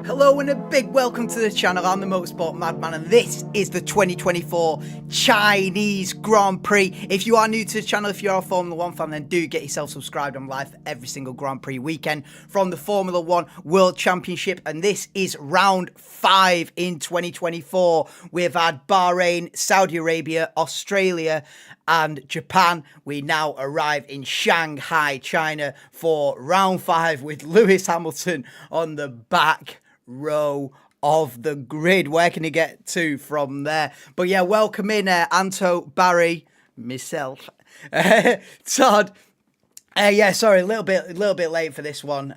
Hello and a big welcome to the channel. I'm the Motorsport Madman and this is the 2024 Chinese Grand Prix. If you are new to the channel, if you are a Formula 1 fan, then do get yourself subscribed. I'm live every single Grand Prix weekend from the Formula 1 World Championship, and this is round 5 in 2024. We've had Bahrain, Saudi Arabia, Australia and Japan. We now arrive in Shanghai, China for round 5 with Lewis Hamilton on the back row of the grid. Where can he get to from there? But yeah, welcome in Anto, Barry, myself, Todd. Yeah, sorry, a little bit late for this one.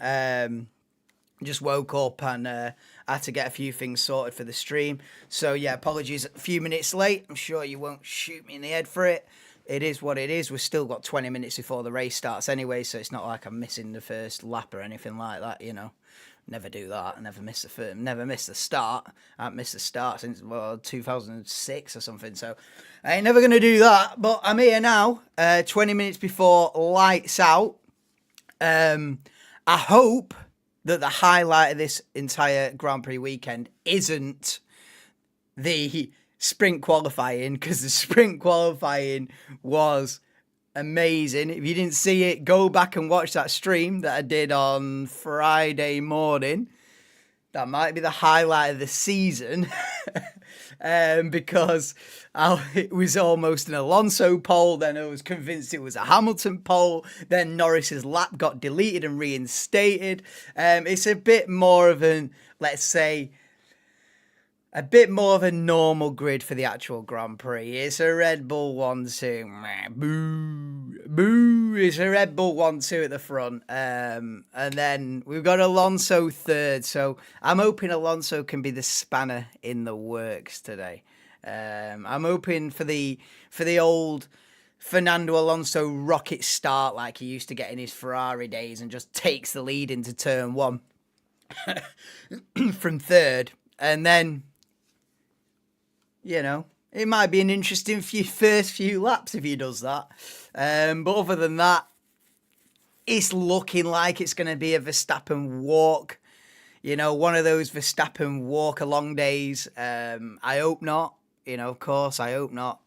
Just woke up and had to get a few things sorted for the stream. So yeah, apologies, a few minutes late. I'm sure you won't shoot me in the head for it. It is what it is. We've still got 20 minutes before the race starts anyway, so it's not like I'm missing the first lap or anything like that, you know. Never do that. I never miss the start. I haven't missed the start since 2006 or something. So I ain't never gonna do that. But I'm here now, 20 minutes before lights out. I hope that the highlight of this entire Grand Prix weekend isn't the sprint qualifying, because the sprint qualifying was amazing. If you didn't see it, go back and watch that stream that I did on Friday morning. That might be the highlight of the season. Because it was almost an Alonso pole, then I was convinced it was a Hamilton pole, then Norris's lap got deleted and reinstated. It's a bit more of an, let's say, a bit more of a normal grid for the actual Grand Prix. It's a Red Bull 1-2. Boo. Boo. It's a Red Bull 1-2 at the front. And then we've got Alonso third. So I'm hoping Alonso can be the spanner in the works today. I'm hoping for the old Fernando Alonso rocket start like he used to get in his Ferrari days and just takes the lead into turn 1 from third. And then, you know, it might be an interesting first few laps if he does that. But other than that, it's looking like it's going to be a Verstappen walk. You know, one of those Verstappen walk-along days. I hope not. You know, of course, I hope not.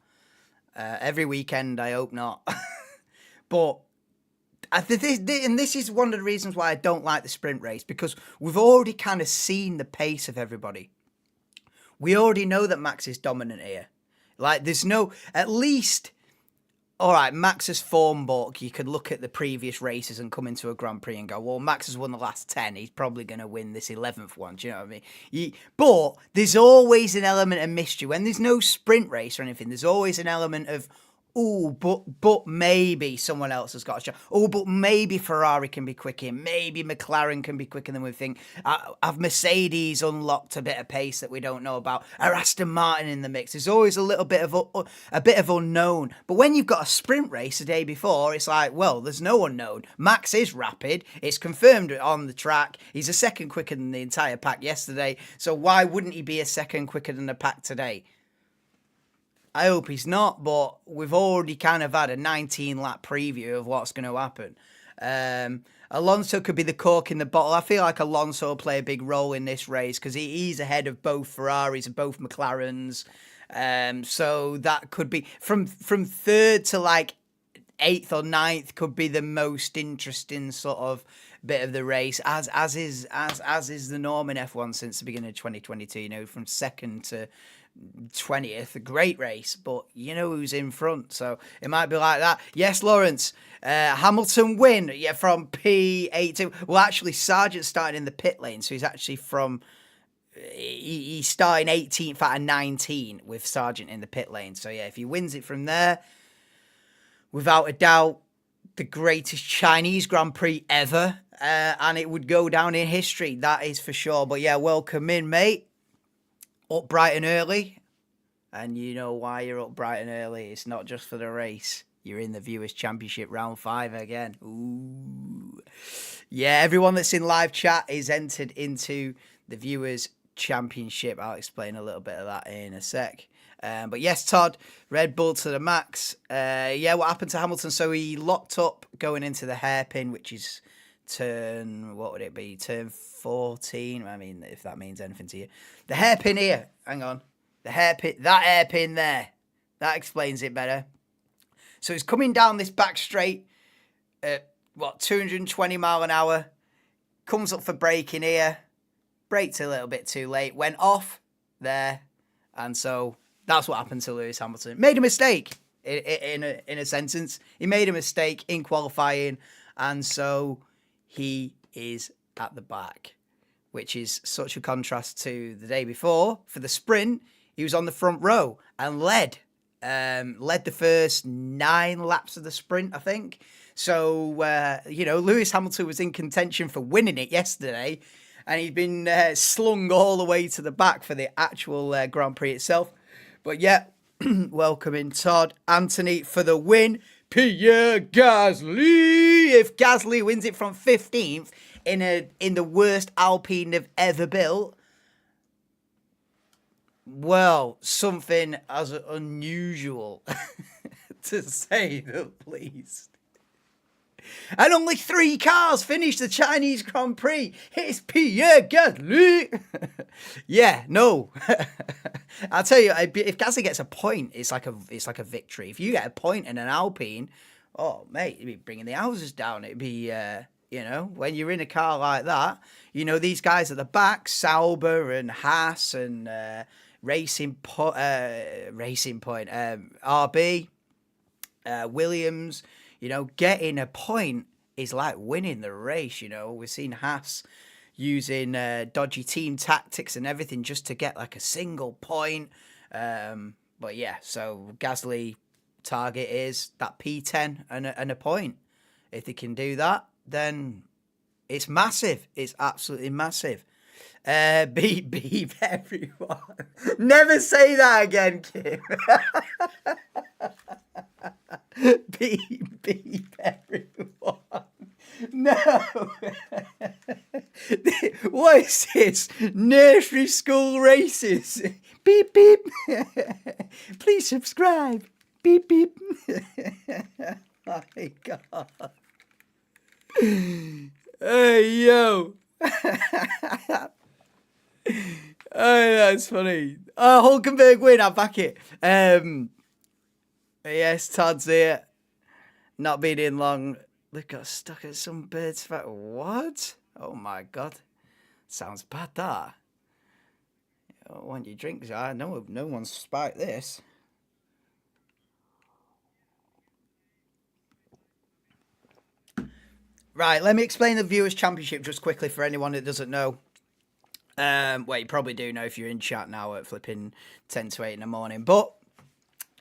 Every weekend, I hope not. But this is one of the reasons why I don't like the sprint race, because we've already kind of seen the pace of everybody. We already know that Max is dominant here. Like, there's no, at least, all right, Max's form book, you could look at the previous races and come into a Grand Prix and go, well, Max has won the last 10. He's probably going to win this 11th one. Do you know what I mean? But there's always an element of mystery. When there's no sprint race or anything, there's always an element of, oh, but maybe someone else has got a shot. Oh, but maybe Ferrari can be quicker. Maybe McLaren can be quicker than we think. Have Mercedes unlocked a bit of pace that we don't know about? Are Aston Martin in the mix? There's always a little bit of unknown. But when you've got a sprint race the day before, it's like, well, there's no unknown. Max is rapid. It's confirmed on the track. He's a second quicker than the entire pack yesterday. So why wouldn't he be a second quicker than the pack today? I hope he's not, but we've already kind of had a 19-lap preview of what's going to happen. Alonso could be the cork in the bottle. I feel like Alonso will play a big role in this race because he's ahead of both Ferraris and both McLarens. So that could be from third to like 8th or 9th could be the most interesting sort of bit of the race, as is the norm in F1 since the beginning of 2022. You know, from second to 20th, a great race, but you know who's in front, so it might be like that. Yes, Lawrence, Hamilton win, yeah, from P8 well, actually, Sargent's starting in the pit lane, so he's actually he's starting 18th out of 19 with Sargent in the pit lane. So yeah, if he wins it from there, without a doubt, the greatest Chinese Grand Prix ever, and it would go down in history, that is for sure. But yeah, welcome in, mate. Up bright and early, and you know why you're up bright and early. It's not just for the race. You're in the Viewers' Championship round 5 again. Ooh. Yeah, everyone that's in live chat is entered into the Viewers' Championship. I'll explain a little bit of that in a sec. But yes, Todd, Red Bull to the max. Yeah, what happened to Hamilton? So he locked up going into the hairpin, which is turn, what would it be? Turn 14. I mean, if that means anything to you. The hairpin here. Hang on. The hairpin, that hairpin there. That explains it better. So he's coming down this back straight at, 220 mile an hour. Comes up for braking here. Braked a little bit too late. Went off there. And so that's what happened to Lewis Hamilton. Made a mistake in a sentence. He made a mistake in qualifying. And so he is at the back, which is such a contrast to the day before. For the sprint, he was on the front row and led the first 9 laps of the sprint, I think. So, Lewis Hamilton was in contention for winning it yesterday, and he'd been slung all the way to the back for the actual Grand Prix itself. But yeah, welcoming Todd Anthony for the win. Pierre Gasly. If Gasly wins it from 15th in the worst Alpine they've ever built, well, something as unusual, to say the least. And only 3 cars finished the Chinese Grand Prix. It's Pierre Gasly. Yeah, no. I'll tell you, if Gasly gets a point, it's like a victory. If you get a point in an Alpine, oh mate, you'd be bringing the houses down. It'd be when you're in a car like that, these guys at the back, Sauber and Haas and Racing Point, RB, Williams. Getting a point is like winning the race. We've seen Haas using dodgy team tactics and everything just to get like a single point. But yeah, so Gasly target is that P10 and a point. If they can do that, then it's massive. It's absolutely massive. Beep everyone. Never say that again, Kim. Beep everyone. No. What is this? Nursery school races. Beep beep. Please subscribe. Beep beep. Oh my God. Hey yo. Oh, that's funny. Oh, Hulkenberg win. I back it. Yes, Todd's here. Not been in long. Look, got stuck at some bird's fat. What? Oh my God. Sounds bad, that. I want your drinks. I know no one's spiked this. Right, let me explain the Viewers' Championship just quickly for anyone that doesn't know. Well, you probably do know if you're in chat now at flipping 10 to 8 in the morning. But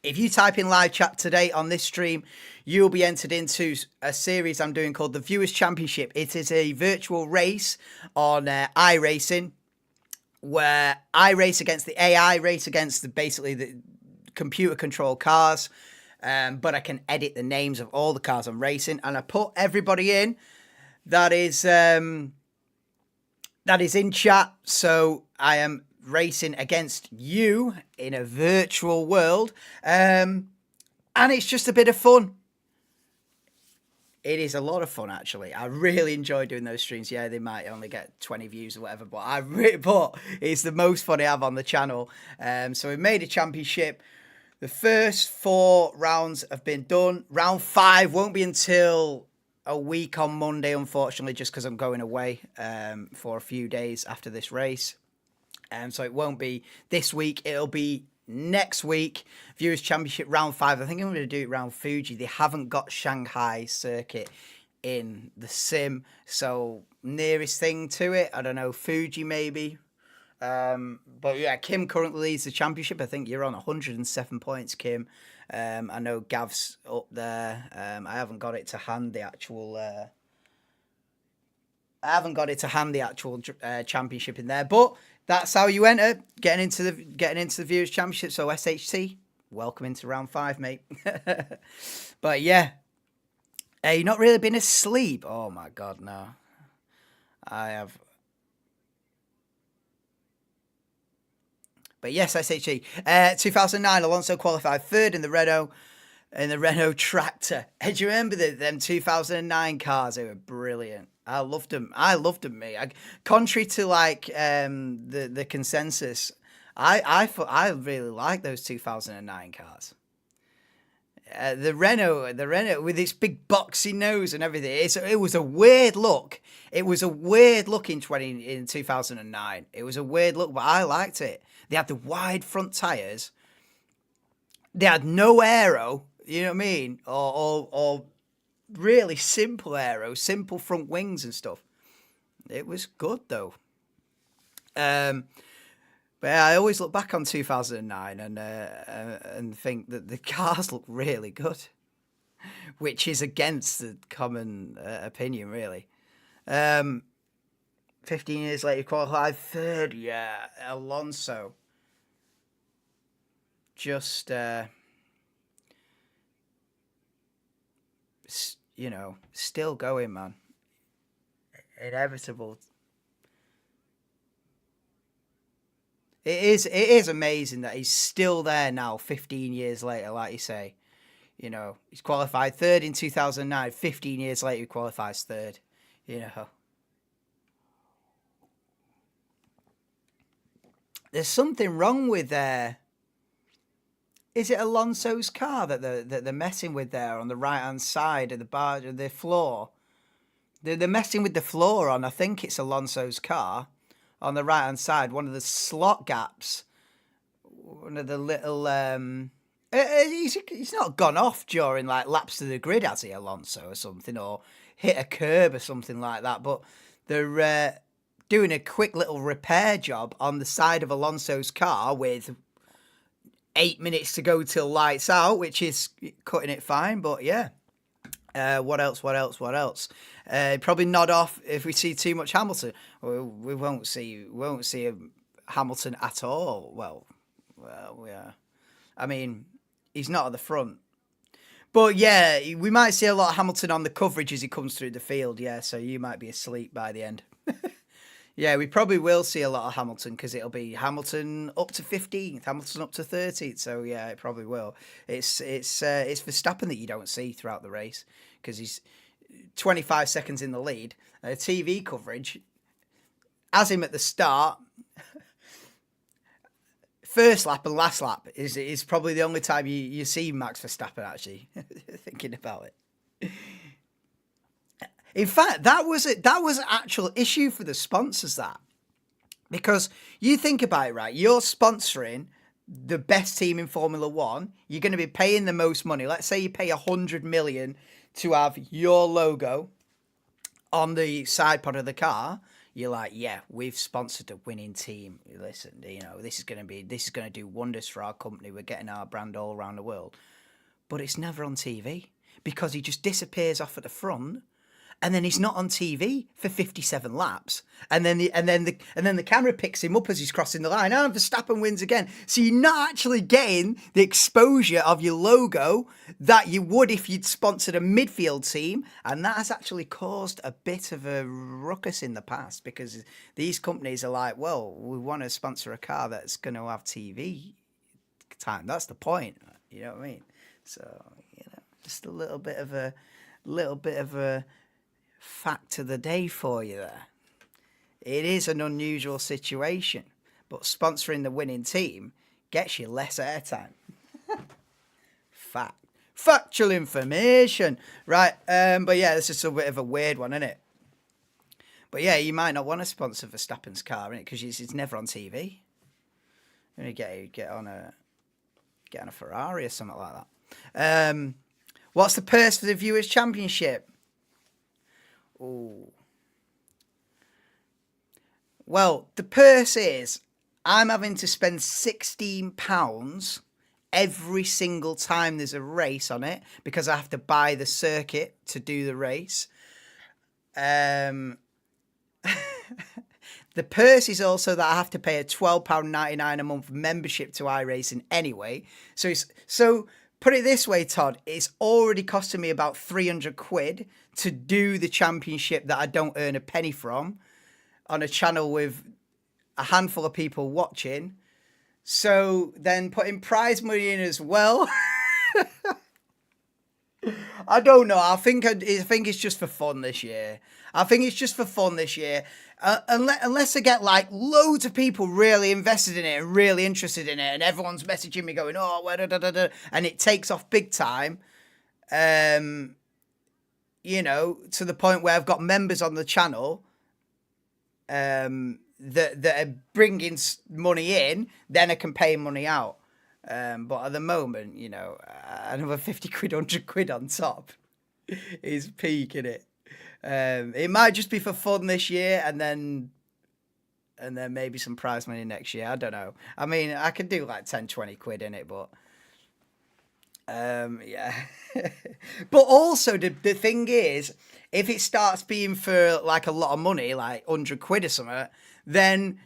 if you type in live chat today on this stream, you'll be entered into a series I'm doing called the Viewers' Championship. It is a virtual race on iRacing, where I race against the AI, race against basically the computer-controlled cars. But I can edit the names of all the cars I'm racing, and I put everybody in that is in chat. So I am racing against you in a virtual world, and it's just a bit of fun. It is a lot of fun, actually. I really enjoy doing those streams. Yeah, they might only get 20 views or whatever, but it's the most fun I have on the channel. So we made a championship. The first 4 rounds have been done. Round 5 won't be until a week on Monday, unfortunately, just because I'm going away for a few days after this race. So it won't be this week. It'll be next week. Viewers' Championship round 5. I think I'm going to do it round Fuji. They haven't got Shanghai circuit in the sim. So nearest thing to it, I don't know, Fuji maybe. But yeah, Kim currently leads the championship. I think you're on 107 points, Kim. I know Gav's up there. I haven't got it to hand the actual. Championship in there, but that's how you enter. Getting into the Viewers' Championship. So SHT, welcome into round 5, mate. But yeah, hey, you've not really been asleep. Oh my God, no. I have. But yes, SHE. 2009, Alonso qualified 3rd in the Renault Tractor. Hey, do you remember them 2009 cars? They were brilliant. I loved them. I loved them, mate. Contrary to like the consensus, I really like those 2009 cars. The Renault with its big boxy nose and everything. It was a weird look. It was a weird look in 2009. It was a weird look, but I liked it. They had the wide front tires. They had no aero. You know what I mean? Or really simple aero, simple front wings and stuff. It was good though. Um, but yeah, I always look back on 2009 and think that the cars look really good, which is against the common opinion, really. Um, 15 years later, qualified third. Yeah, Alonso. Just, still going, man. Inevitable. It is amazing that he's still there now, 15 years later, like you say. He's qualified third in 2009. 15 years later, he qualifies third. You know, there's something wrong with is it Alonso's car that they're messing with there on the right hand side of the bar, the floor? They're messing with the floor on. I think it's Alonso's car on the right hand side. One of the slot gaps. One of the little. He's not gone off during like laps to the grid, has he, Alonso, or something, or hit a curb or something like that? But they're doing a quick little repair job on the side of Alonso's car with 8 minutes to go till lights out, which is cutting it fine. But yeah, what else? Probably nod off if we see too much Hamilton. We won't see a Hamilton at all. Well, yeah. I mean, he's not at the front. But yeah, we might see a lot of Hamilton on the coverage as he comes through the field. Yeah, so you might be asleep by the end. Yeah, we probably will see a lot of Hamilton because it'll be Hamilton up to 15th, Hamilton up to 13th. So yeah, it probably will. It's Verstappen that you don't see throughout the race because he's 25 seconds in the lead. TV coverage has him at the start. First lap and last lap is probably the only time you see Max Verstappen actually thinking about it. In fact, that was an actual issue for the sponsors, that. Because you think about it, right? You're sponsoring the best team in Formula One. You're going to be paying the most money. Let's say you pay 100 million to have your logo on the side pod of the car. You're like, yeah, we've sponsored a winning team. Listen, this is going to do wonders for our company. We're getting our brand all around the world. But it's never on TV because he just disappears off at the front. And then he's not on TV for 57 laps, and then the camera picks him up as he's crossing the line, and Verstappen wins again. So you're not actually getting the exposure of your logo that you would if you'd sponsored a midfield team, and that has actually caused a bit of a ruckus in the past because these companies are like, well, we want to sponsor a car that's going to have TV time. That's the point, you know what I mean? So just a little bit of a fact of the day for you there. It is an unusual situation, but sponsoring the winning team gets you less airtime. Factual information, right? But yeah, this is a bit of a weird one, isn't it? But yeah, you might not want to sponsor Verstappen's car, innit? Because it's never on TV. You're gonna get on a Ferrari or something like that. What's the purse for the Viewers' Championship? Ooh. Well, the purse is I'm having to spend £16 every single time there's a race on it because I have to buy the circuit to do the race. The purse is also that I have to pay a £12.99 a month membership to iRacing anyway. So put it this way, Todd, it's already costing me about 300 quid to do the championship that I don't earn a penny from on a channel with a handful of people watching. So then putting prize money in as well. I don't know. I think it's just for fun this year. I think it's just for fun this year. Unless I get like loads of people really invested in it and really interested in it, and everyone's messaging me going, "Oh, da, da, da, da," and it takes off big time. To the point where I've got members on the channel that are bringing money in, then I can pay money out. But at the moment, another 50 quid, 100 quid on top is peak, innit? It might just be for fun this year, and then maybe some prize money next year. I don't know. I mean, I could do like 10, 20 quid in it, but yeah. But also the thing is, if it starts being for like a lot of money, like 100 quid or something, then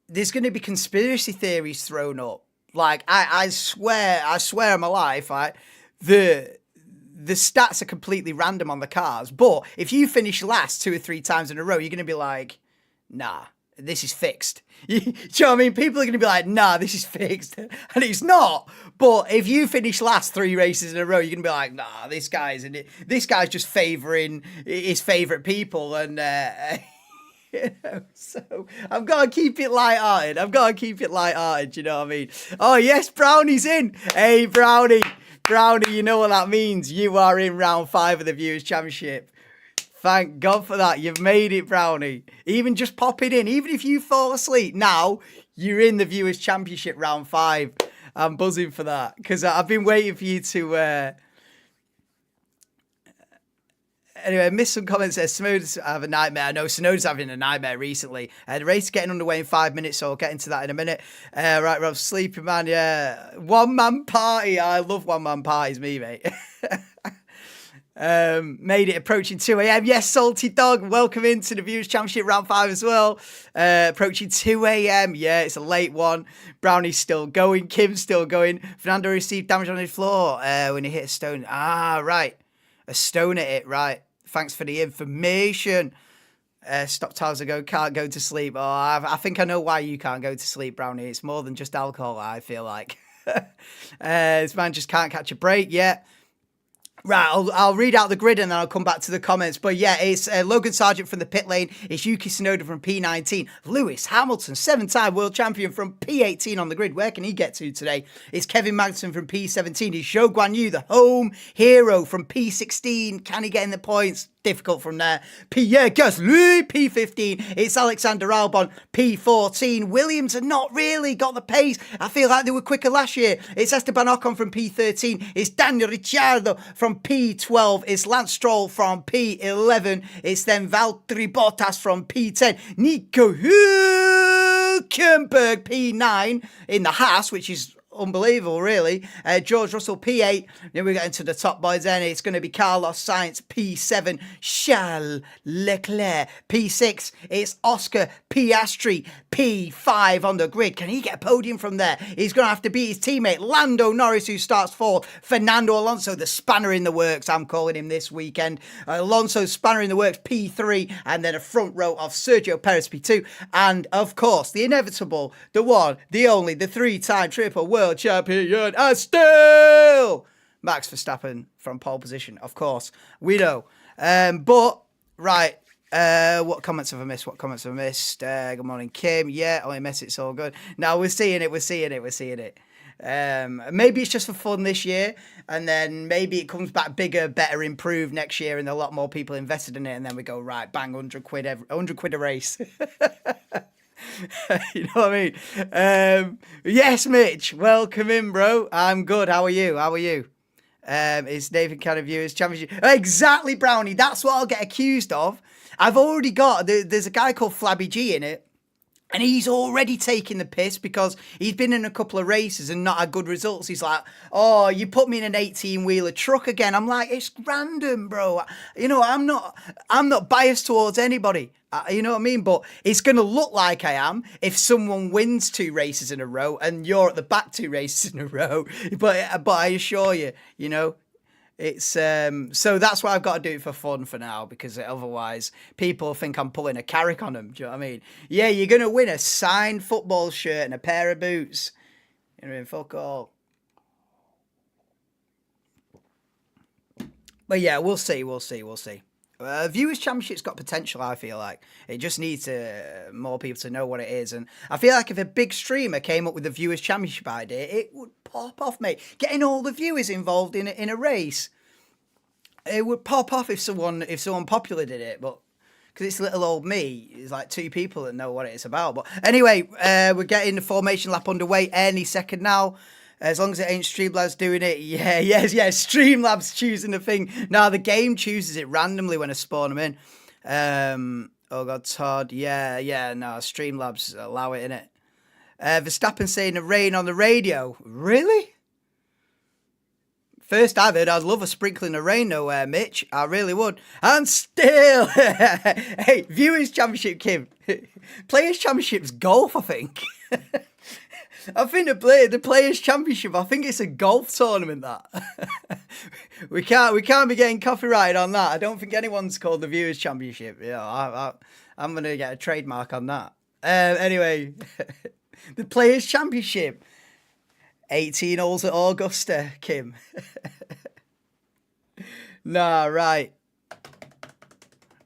there's going to be conspiracy theories thrown up. Like I swear on my life, right? The stats are completely random on the cars, but if you finish last 2 or 3 times in a row, you're going to be like, nah, this is fixed. Do you know what I mean? People are going to be like, nah, this is fixed. And it's not. But if you finish last 3 races in a row, you're going to be like, nah, this guy's just favouring his favourite people. And, so I've got to keep it light-hearted. You know what I mean? Oh, yes, Brownie's in. Hey, Brownie, you know what that means. You are in round 5 of the Viewers' Championship. Thank God for that. You've made it, Brownie. Even just pop it in. Even if you fall asleep now, you're in the Viewers' Championship round 5. I'm buzzing for that because I've been waiting for you to... Anyway, I missed some comments there. Snowden's have a nightmare. I know Snowden's having a nightmare recently. The race is getting underway in 5 minutes, so I'll get into that in a minute. Right, Rob, sleeping man, yeah. One-man party. I love one-man parties, me, mate. Made it approaching 2 a.m. Yes, Salty Dog, welcome into the Viewers' Championship round 5 as well. Approaching 2 a.m. Yeah, it's a late one. Brownie's still going. Kim's still going. Fernando received damage on his floor when he hit a stone. Ah, right. A stone at it, right. Thanks for the information. Stop times ago, can't go to sleep. Oh, I think I know why you can't go to sleep, Brownie. It's more than just alcohol, I feel like. This man just can't catch a break yet. Right, I'll read out the grid and then I'll come back to the comments. But yeah, it's Logan Sargent from the pit lane. It's Yuki Tsunoda from P19. Lewis Hamilton, 7-time world champion from P18 on the grid. Where can he get to today? It's Kevin Magnussen from P17. It's Zhou Guanyu, the home hero from P16. Can he get in the points? Difficult from there. Pierre Gasly, P15. It's Alexander Albon, P14. Williams have not really got the pace. I feel like they were quicker last year. It's Esteban Ocon from P13. It's Daniel Ricciardo from P12. It's Lance Stroll from P11. It's then Valtteri Bottas from P10. Nico Hülkenberg, P9 in the Haas, which is unbelievable, really. George Russell, P8. Then we get into the top boys then. It's going to be Carlos Sainz, P7. Charles Leclerc, P6. It's Oscar Piastri, P5 on the grid. Can he get a podium from there? He's going to have to beat his teammate, Lando Norris, who starts 4th. Fernando Alonso, the spanner in the works, I'm calling him this weekend. Alonso, spanner in the works, P3. And then a front row of Sergio Perez, P2. And, of course, the inevitable, the one, the only, the 3-time triple world champion, and still Max Verstappen from pole position, of course. We know. But, right, what comments have I missed? Good morning, Kim. Yeah, only miss it's all good. Now, we're seeing it. Maybe it's just for fun this year, and then maybe it comes back bigger, better, improved next year, and a lot more people invested in it, and then we go, right, bang, 100 quid a race. You know what I mean? Yes, Mitch, welcome in, bro. I'm good. How are you? It's Nathan Cannon Viewers Championship. Exactly, Brownie. That's what I'll get accused of. I've already got, there's a guy called Flabby G in it, and he's already taking the piss because he's been in a couple of races and not had good results. He's like, oh, you put me in an 18-wheeler truck again. I'm like, it's random, bro. You know, I'm not biased towards anybody. You know what I mean? But it's going to look like I am if someone wins 2 races in a row and you're at the back 2 races in a row. But I assure you, you know, it's so that's why I've got to do it for fun for now, because otherwise people think I'm pulling a Carrick on them. Do you know what I mean? Yeah, you're going to win a signed football shirt and a pair of boots. You know what I mean? Fuck all. But yeah, we'll see. Viewers Championship's got potential, I feel like. It just needs more people to know what it is. And I feel like if a big streamer came up with the Viewers Championship idea, it would pop off, mate. Getting all the viewers involved in a race, it would pop off if someone popular did it. But because it's little old me, it's like 2 people that know what it's about. But anyway, we're getting the formation lap underway any second now. As long as it ain't Streamlabs doing it, yes, Streamlabs choosing the thing. Now the game chooses it randomly when I spawn them in. Oh God, Todd, no, Streamlabs allow it, innit? Verstappen saying the rain on the radio. Really? First I've heard, I'd love a sprinkling of rain nowhere, Mitch. I really would. And still, hey, Viewers Championship, Kim. Players Championship's golf, I think. I think the Players Championship, I think it's a golf tournament, that. we can't be getting copyrighted on that. I don't think anyone's called the Viewers Championship. Yeah, I'm going to get a trademark on that. Anyway, the Players Championship. 18 holes at Augusta, Kim. Nah, right.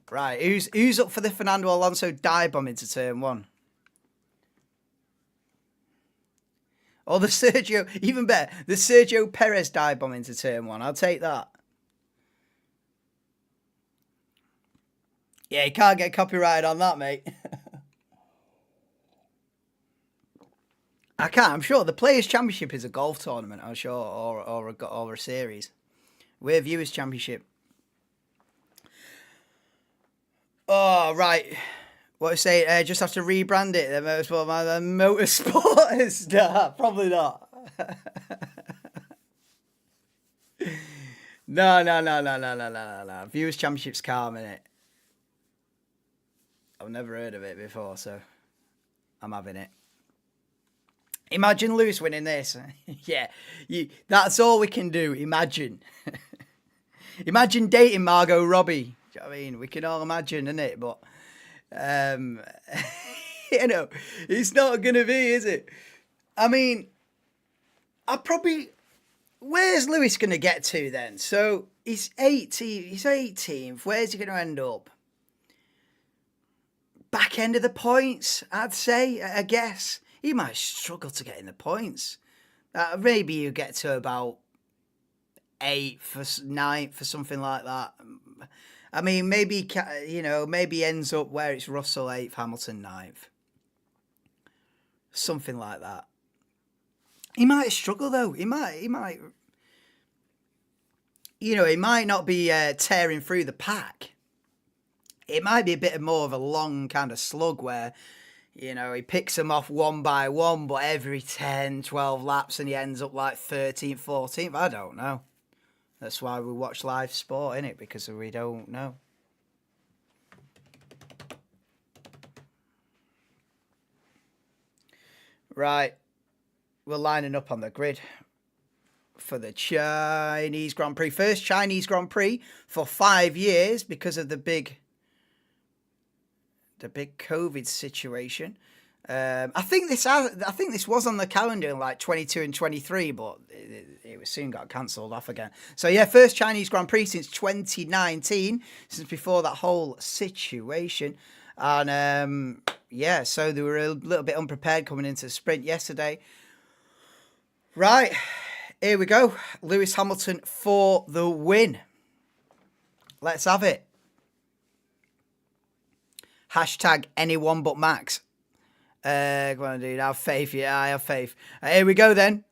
Right, who's up for the Fernando Alonso dive bomb into turn 1? Or the Sergio, even better, the Sergio Perez dive bomb into turn 1. I'll take that. Yeah, you can't get copyrighted on that, mate. I can't. I'm sure the Players Championship is a golf tournament. I'm sure, or a series. We're Viewers Championship. Oh right. What I say? Just have to rebrand it. The motorsport is probably not. No. Viewers Championship's calm, innit? I've never heard of it before, so I'm having it. Imagine Lewis winning this. Yeah, that's all we can do. Imagine. Imagine dating Margot Robbie. Do you know what I mean? We can all imagine, innit? But, you know, it's not going to be, is it? I mean, where's Lewis going to get to then? So he's 18th. Where's he going to end up? Back end of the points, I'd say, I guess. He might struggle to get in the points. Maybe you get to about 8th or 9th or something like that. I mean, maybe ends up where it's Russell 8th, Hamilton 9th. Something like that. He might struggle though. He might. He might not be tearing through the pack. It might be a bit more of a long kind of slug where, he picks them off one by one, but every 10, 12 laps and he ends up like 13th, 14th. I don't know. That's why we watch live sport, innit? Because we don't know. Right. We're lining up on the grid for the Chinese Grand Prix. First Chinese Grand Prix for 5 years because of the big COVID situation. I think this was on the calendar in like 22 and 23, but it soon got cancelled off again. So yeah, first Chinese Grand Prix since 2019, since before that whole situation. And so they were a little bit unprepared coming into the sprint yesterday. Right, here we go. Lewis Hamilton for the win. Let's have it. Hashtag anyone but Max. Come on, dude. Have faith. Yeah, I have faith. Here we go then.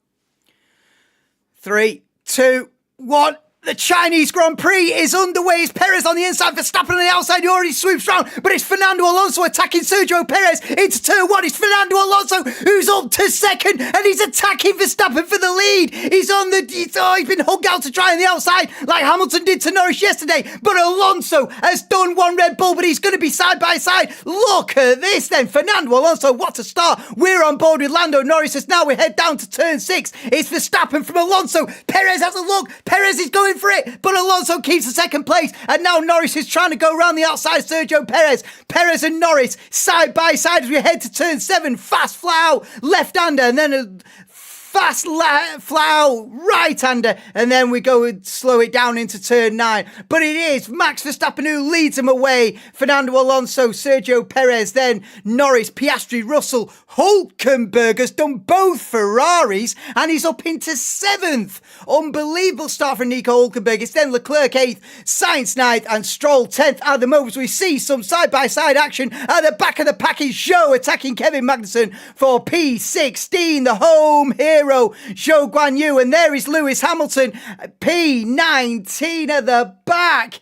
3, 2, 1. The Chinese Grand Prix is underway. It's Perez on the inside, Verstappen on the outside. He already swoops round, but it's Fernando Alonso attacking Sergio Perez into turn 1. It's Fernando Alonso who's up to second, and he's attacking Verstappen for the lead. He's been hugged out to try on the outside like Hamilton did to Norris yesterday, but Alonso has done one Red Bull, but he's going to be side by side. Look at this then. Fernando Alonso, what a start. We're on board with Lando Norris as now we head down to turn 6. It's Verstappen from Alonso. Perez has a look. Perez is going for it, but Alonso keeps the second place, and now Norris is trying to go around the outside Sergio Perez. Perez and Norris side by side as we head to turn 7. Fast flat out left-hander, and then fast flow right-hander, and then we go and slow it down into turn 9. But it is Max Verstappen who leads him away. Fernando Alonso, Sergio Perez, then Norris, Piastri, Russell, Hulkenberg has done both Ferraris, and he's up into 7th. Unbelievable start for Nico Hulkenberg. It's then Leclerc 8th, Sainz 9th, and Stroll 10th. At the moment, we see some side-by-side action at the back of the package. Zhou attacking Kevin Magnussen for P16, the home hero, Zhou Guan Yu, and there is Lewis Hamilton, P19 at the back.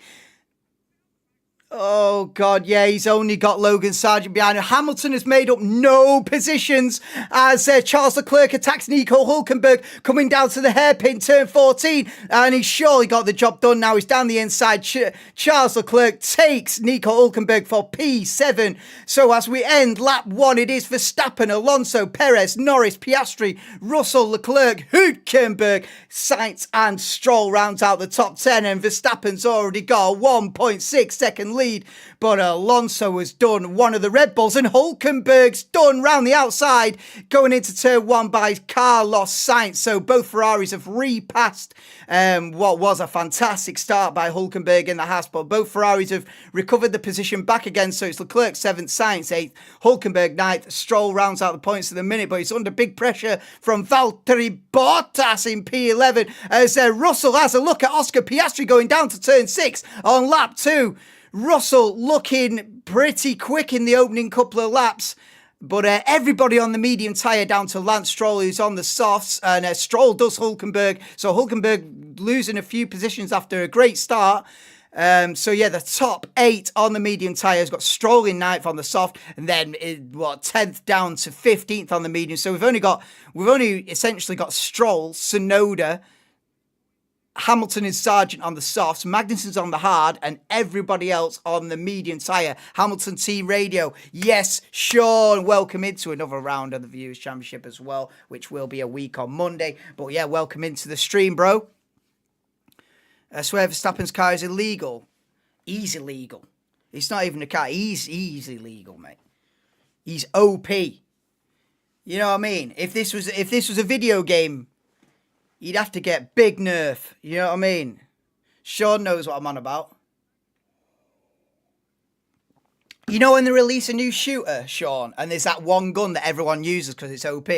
Oh, God, yeah, he's only got Logan Sargent behind him. Hamilton has made up no positions as Charles Leclerc attacks Nico Hulkenberg coming down to the hairpin, turn 14, and he's surely got the job done now. He's down the inside. Charles Leclerc takes Nico Hulkenberg for P7. So as we end lap 1, it is Verstappen, Alonso, Perez, Norris, Piastri, Russell, Leclerc, Hulkenberg, Sainz and Stroll rounds out the top 10, and Verstappen's already got a 1.6 second lead, but Alonso has done one of the Red Bulls, and Hulkenberg's done round the outside going into turn 1 by Carlos Sainz. So both Ferraris have repassed what was a fantastic start by Hulkenberg in the Haas, but both Ferraris have recovered the position back again. So it's Leclerc 7th, Sainz 8th, Hulkenberg 9th. Stroll rounds out the points in the minute, but he's under big pressure from Valtteri Bottas in P11 as Russell has a look at Oscar Piastri going down to turn 6 on lap 2. Russell looking pretty quick in the opening couple of laps, but everybody on the medium tyre down to Lance Stroll, who's on the softs, and Stroll does Hulkenberg. So Hulkenberg losing a few positions after a great start. So yeah, the top 8 on the medium tyres got Stroll in 9th on the soft, and then 10th down to 15th on the medium. So we've only essentially got Stroll, Tsunoda, Hamilton and Sargent on the softs, Magnussen's on the hard, and everybody else on the medium tyre. Hamilton Team Radio. Yes, Sean, welcome into another round of the Viewers' Championship as well, which will be a week on Monday. But yeah, welcome into the stream, bro. I swear Verstappen's car is illegal. He's illegal. It's not even a car. He's illegal, mate. He's OP. You know what I mean? If this was a video game, you'd have to get big nerf. You know what I mean? Sean knows what I'm on about. You know when they release a new shooter, Sean, and there's that one gun that everyone uses because it's OP?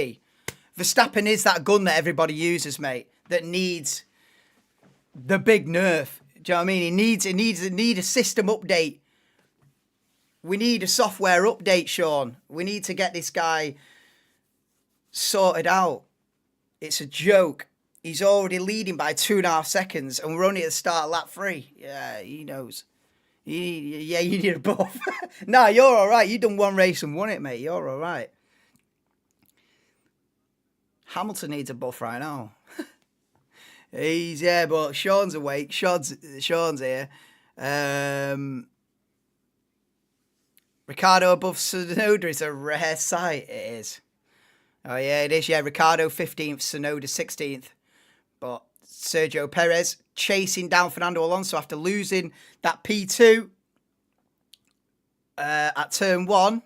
Verstappen is that gun that everybody uses, mate, that needs the big nerf. Do you know what I mean? It needs a system update. We need a software update, Sean. We need to get this guy sorted out. It's a joke. He's already leading by 2.5 seconds, and we're only at the start of lap 3. Yeah, he knows. You need a buff. Nah, you're all right. You done one race and won it, mate. You're all right. Hamilton needs a buff right now. But Sean's awake. Sean's here. Ricardo above Tsunoda is a rare sight. It is. Oh, yeah, it is. Yeah, Ricardo 15th, Tsunoda 16th. But Sergio Perez chasing down Fernando Alonso after losing that P2 at turn 1.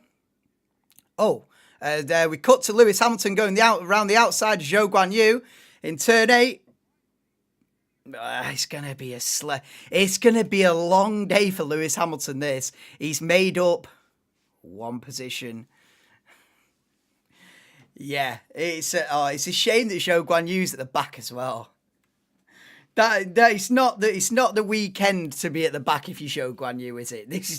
There we cut to Lewis Hamilton going around the outside of Zhou Guan Yu in turn 8. It's going to be a long day for Lewis Hamilton, this. He's made up one position. Yeah, it's a shame that Zhou Guan Yu's at the back as well. It's not the weekend to be at the back if you Zhou Guan Yu, is it? This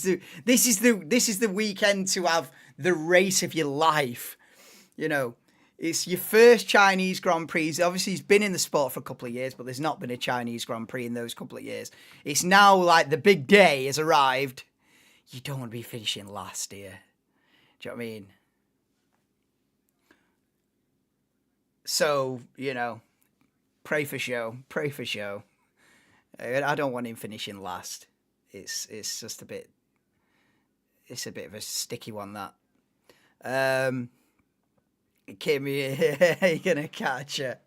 is the weekend to have the race of your life. You know, it's your first Chinese Grand Prix. Obviously, he's been in the sport for a couple of years, but there's not been a Chinese Grand Prix in those couple of years. It's now like the big day has arrived. You don't want to be finishing last, do you? Do you know what I mean? So, you know, pray for Zhou. Pray for Zhou. I don't want him finishing last. It's just a bit... It's a bit of a sticky one, that. Kim, you're gonna catch it.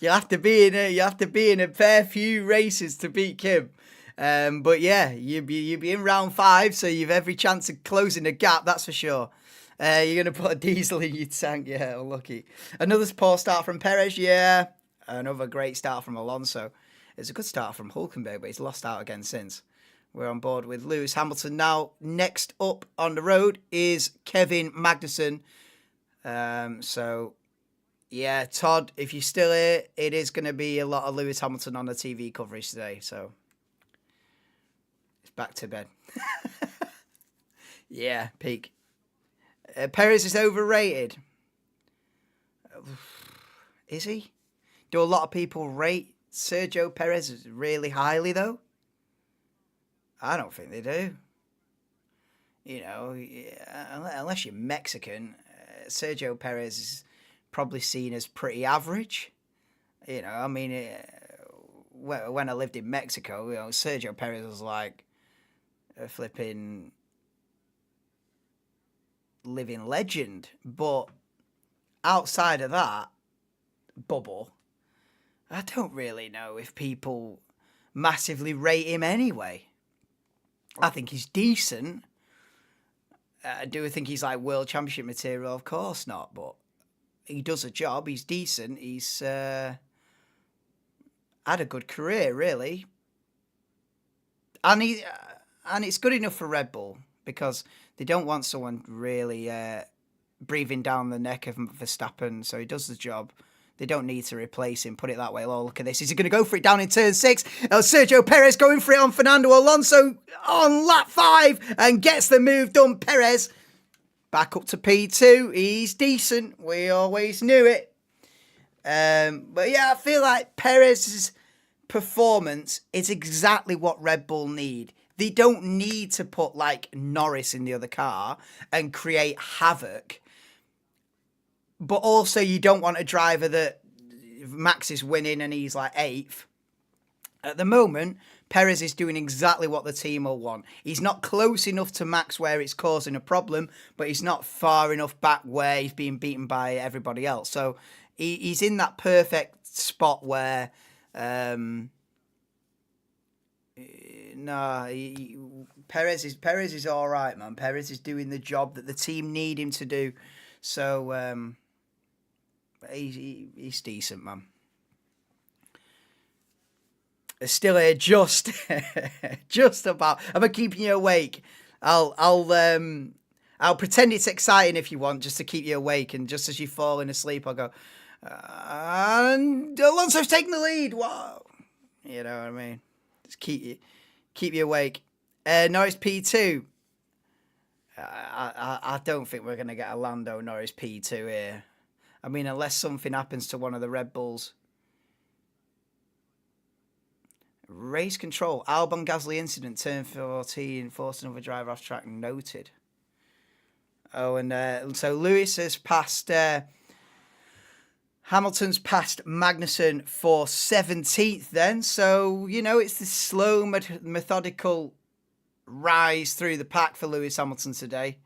You have to be in a fair few races to beat Kim. But yeah, you'd be in round 5, so you've every chance of closing the gap, that's for sure. You're going to put a diesel in your tank. Yeah, unlucky. Another poor start from Perez. Yeah. Another great start from Alonso. It's a good start from Hulkenberg, but he's lost out again since. We're on board with Lewis Hamilton now. Next up on the road is Kevin Magnussen. So, yeah, Todd, if you're still here, it is going to be a lot of Lewis Hamilton on the TV coverage today. So, it's back to bed. Yeah, peak. Perez is overrated. Is he? Do a lot of people rate Sergio Perez really highly, though? I don't think they do. You know, unless you're Mexican, Sergio Perez is probably seen as pretty average. You know, I mean, when I lived in Mexico, you know, Sergio Perez was like a flipping living legend. But outside of that bubble, I don't really know if people massively rate him anyway. I think he's decent. Do I think he's like world championship material? Of course not, but he does a job. He's decent. He's had a good career, really. And it's good enough for Red Bull because they don't want someone really breathing down the neck of Verstappen, so he does the job. They don't need to replace him, put it that way. Oh, look at this. Is he going to go for it down in turn 6? Sergio Perez going for it on Fernando Alonso on lap 5 and gets the move done. Perez back up to P2. He's decent. We always knew it. But yeah, I feel like Perez's performance is exactly what Red Bull need. They don't need to put like Norris in the other car and create havoc. But also, you don't want a driver that Max is winning and he's like 8th. At the moment, Perez is doing exactly what the team will want. He's not close enough to Max where it's causing a problem, but he's not far enough back where he's being beaten by everybody else. So he's in that perfect spot where, Perez is all right, man. Perez is doing the job that the team need him to do. So he's decent, man. It's still here, just about. Am I keeping you awake? I'll pretend it's exciting if you want, just to keep you awake. And just as you're falling asleep, I'll go. And Alonso's taking the lead. Wow, you know what I mean. Just keep you awake. Norris P2. I don't think we're gonna get a Lando Norris P2 here. I mean, unless something happens to one of the Red Bulls. Race control. Albon Gasly incident, turn 14, forced another driver off track, noted. Oh, and so Lewis has passed... Hamilton's passed Magnussen for 17th then. So, you know, it's the slow, methodical rise through the pack for Lewis Hamilton today.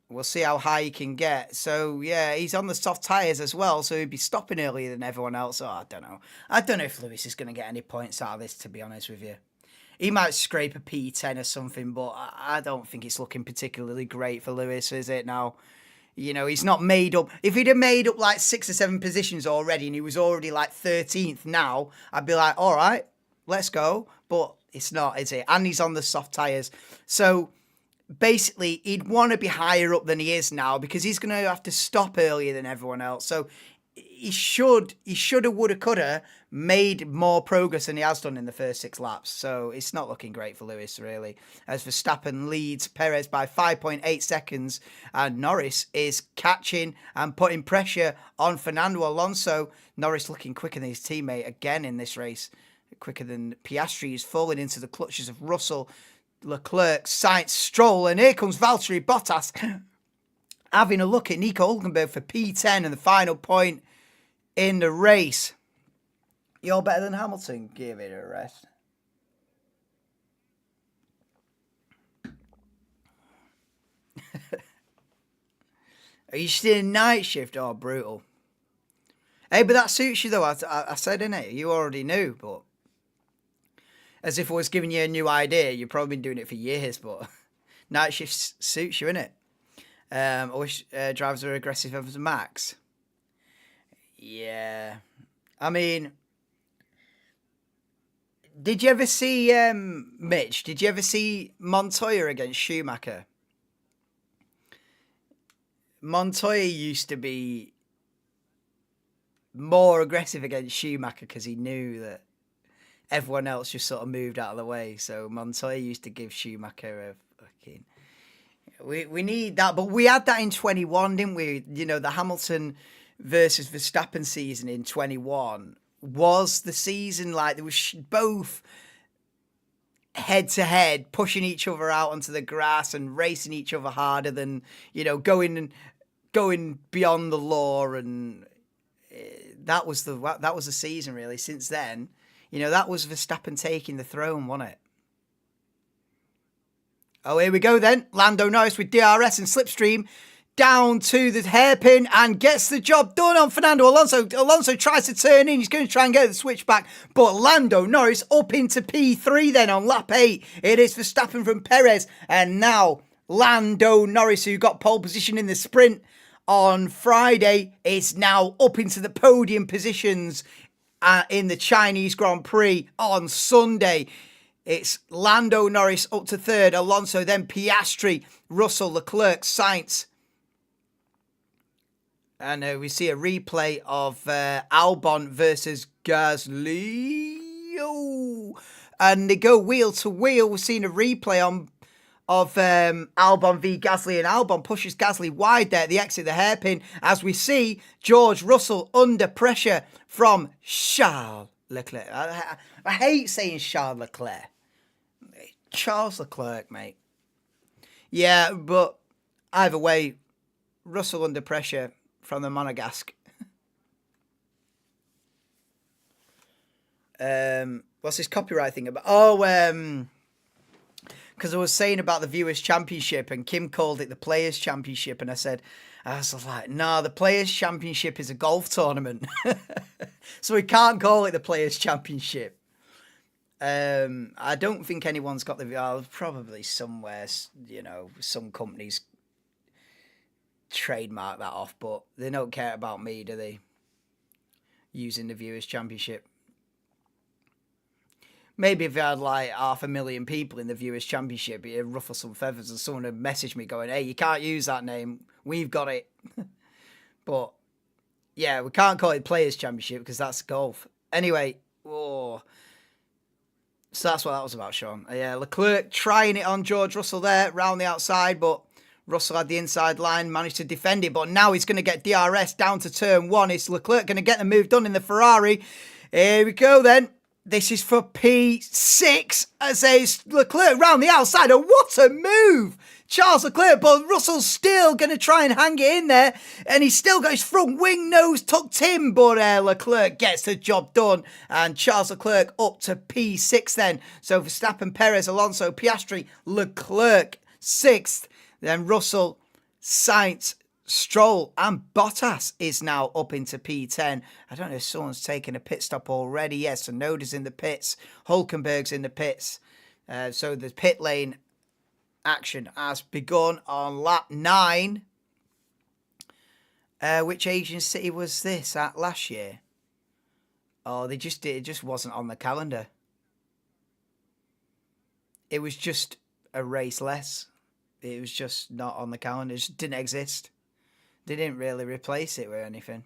We'll see how high he can get. So, yeah, he's on the soft tyres as well, so he'd be stopping earlier than everyone else. Oh, I don't know. I don't know if Lewis is going to get any points out of this, to be honest with you. He might scrape a P10 or something, but I don't think it's looking particularly great for Lewis, is it now? You know, he's not made up. If he'd have made up like 6 or 7 positions already and he was already like 13th now, I'd be like, all right, let's go. But it's not, is it? And he's on the soft tyres. So basically, he'd want to be higher up than he is now because he's going to have to stop earlier than everyone else. So he shoulda, woulda, coulda made more progress than he has done in the first 6 laps. So it's not looking great for Lewis, really. As Verstappen leads Perez by 5.8 seconds, and Norris is catching and putting pressure on Fernando Alonso. Norris looking quicker than his teammate again in this race. Quicker than Piastri is falling into the clutches of Russell, Leclerc, Sainz, Stroll, and here comes Valtteri Bottas having a look at Nico Hulkenberg for P10 and the final point in the race. You're better than Hamilton. Give it a rest. Are you still in night shift? Oh, brutal. Hey, but that suits you, though. I said, innit? You already knew, but as if I was giving you a new idea. You've probably been doing it for years, but night shift suits you, innit? I wish drivers were aggressive over the Max. Yeah. I mean, did you ever see, Mitch, did you ever see Montoya against Schumacher? Montoya used to be more aggressive against Schumacher because he knew that everyone else just sort of moved out of the way. So Montoya used to give Schumacher a fucking... We need that, but we had that in 21, didn't we? You know, the Hamilton versus Verstappen season in 21 was the season like there was both head to head, pushing each other out onto the grass and racing each other harder than, you know, going beyond the law. And that was the season really. Since then, you know, that was Verstappen taking the throne, wasn't it? Oh, here we go then. Lando Norris with DRS and slipstream down to the hairpin and gets the job done on Fernando Alonso. Alonso tries to turn in. He's going to try and get the switch back, but Lando Norris up into P3 then on lap 8. It is Verstappen from Perez, and now Lando Norris, who got pole position in the sprint on Friday, is now up into the podium positions in the Chinese Grand Prix on Sunday. It's Lando Norris up to third, Alonso, then Piastri, Russell, Leclerc, Sainz. And we see a replay of Albon versus Gasly. Oh. And they go wheel to wheel. We're seeing a replay of Albon v Gasly, and Albon pushes Gasly wide there at the exit, the hairpin, as we see George Russell under pressure from Charles Leclerc. I hate saying Charles Leclerc. Charles Leclerc, mate. Yeah, but either way, Russell under pressure from the Monegasque. What's this copyright thing about? Oh, because I was saying about the Viewers' Championship, and Kim called it the Players' Championship, and I was like, no, the Players' Championship is a golf tournament. So we can't call it the Players' Championship. I don't think anyone's got probably somewhere, you know, some companies trademark that off, but they don't care about me, do they? Using the Viewers' Championship. Maybe if I had like 500,000 people in the Viewers' Championship, it'd ruffle some feathers and someone would message me going, hey, you can't use that name. We've got it. But yeah, we can't call it Players' Championship because that's golf. Anyway, oh. So that's what that was about, Sean. Yeah, Leclerc trying it on George Russell there, round the outside, but Russell had the inside line, managed to defend it, but now he's going to get DRS down to turn 1. Is Leclerc going to get the move done in the Ferrari? Here we go then. This is for P6 as there's Leclerc round the outside. And what a move! Charles Leclerc, but Russell's still going to try and hang it in there. And he's still got his front wing nose tucked in. But Leclerc gets the job done. And Charles Leclerc up to P6 then. So Verstappen, Perez, Alonso, Piastri, Leclerc 6th. Then Russell, Sainz, Stroll and Bottas is now up into P10. I don't know if someone's taken a pit stop already. Yes, Sonoda's in the pits. Hulkenberg's in the pits. So the pit lane action has begun on lap 9. Which Asian city was this at last year? Oh, it just wasn't on the calendar. It was just a race less. It was just not on the calendar. It just didn't exist. They didn't really replace it with anything.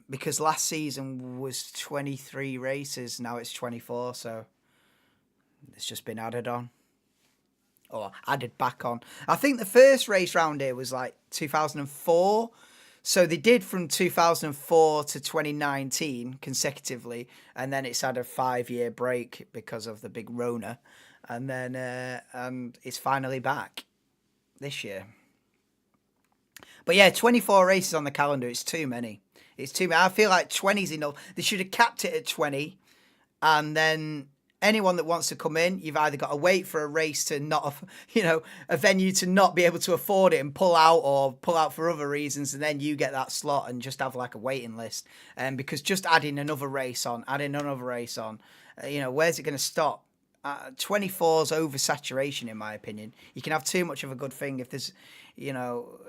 Because last season was 23 races, now it's 24, so it's just been added on. Or added back on. I think the first race round here was like 2004. So they did from 2004 to 2019 consecutively, and then it's had a 5-year break because of the big Rona. And then and it's finally back this year. But yeah, 24 races on the calendar, it's too many. It's too many. I feel like 20 is enough. They should have capped it at 20, and then anyone that wants to come in, you've either got to wait for a race to not, you know, a venue to not be able to afford it and pull out, or pull out for other reasons, and then you get that slot and just have like a waiting list. Because just adding another race on, you know, where's it going to stop? 24's oversaturation, in my opinion. You can have too much of a good thing if there's, you know,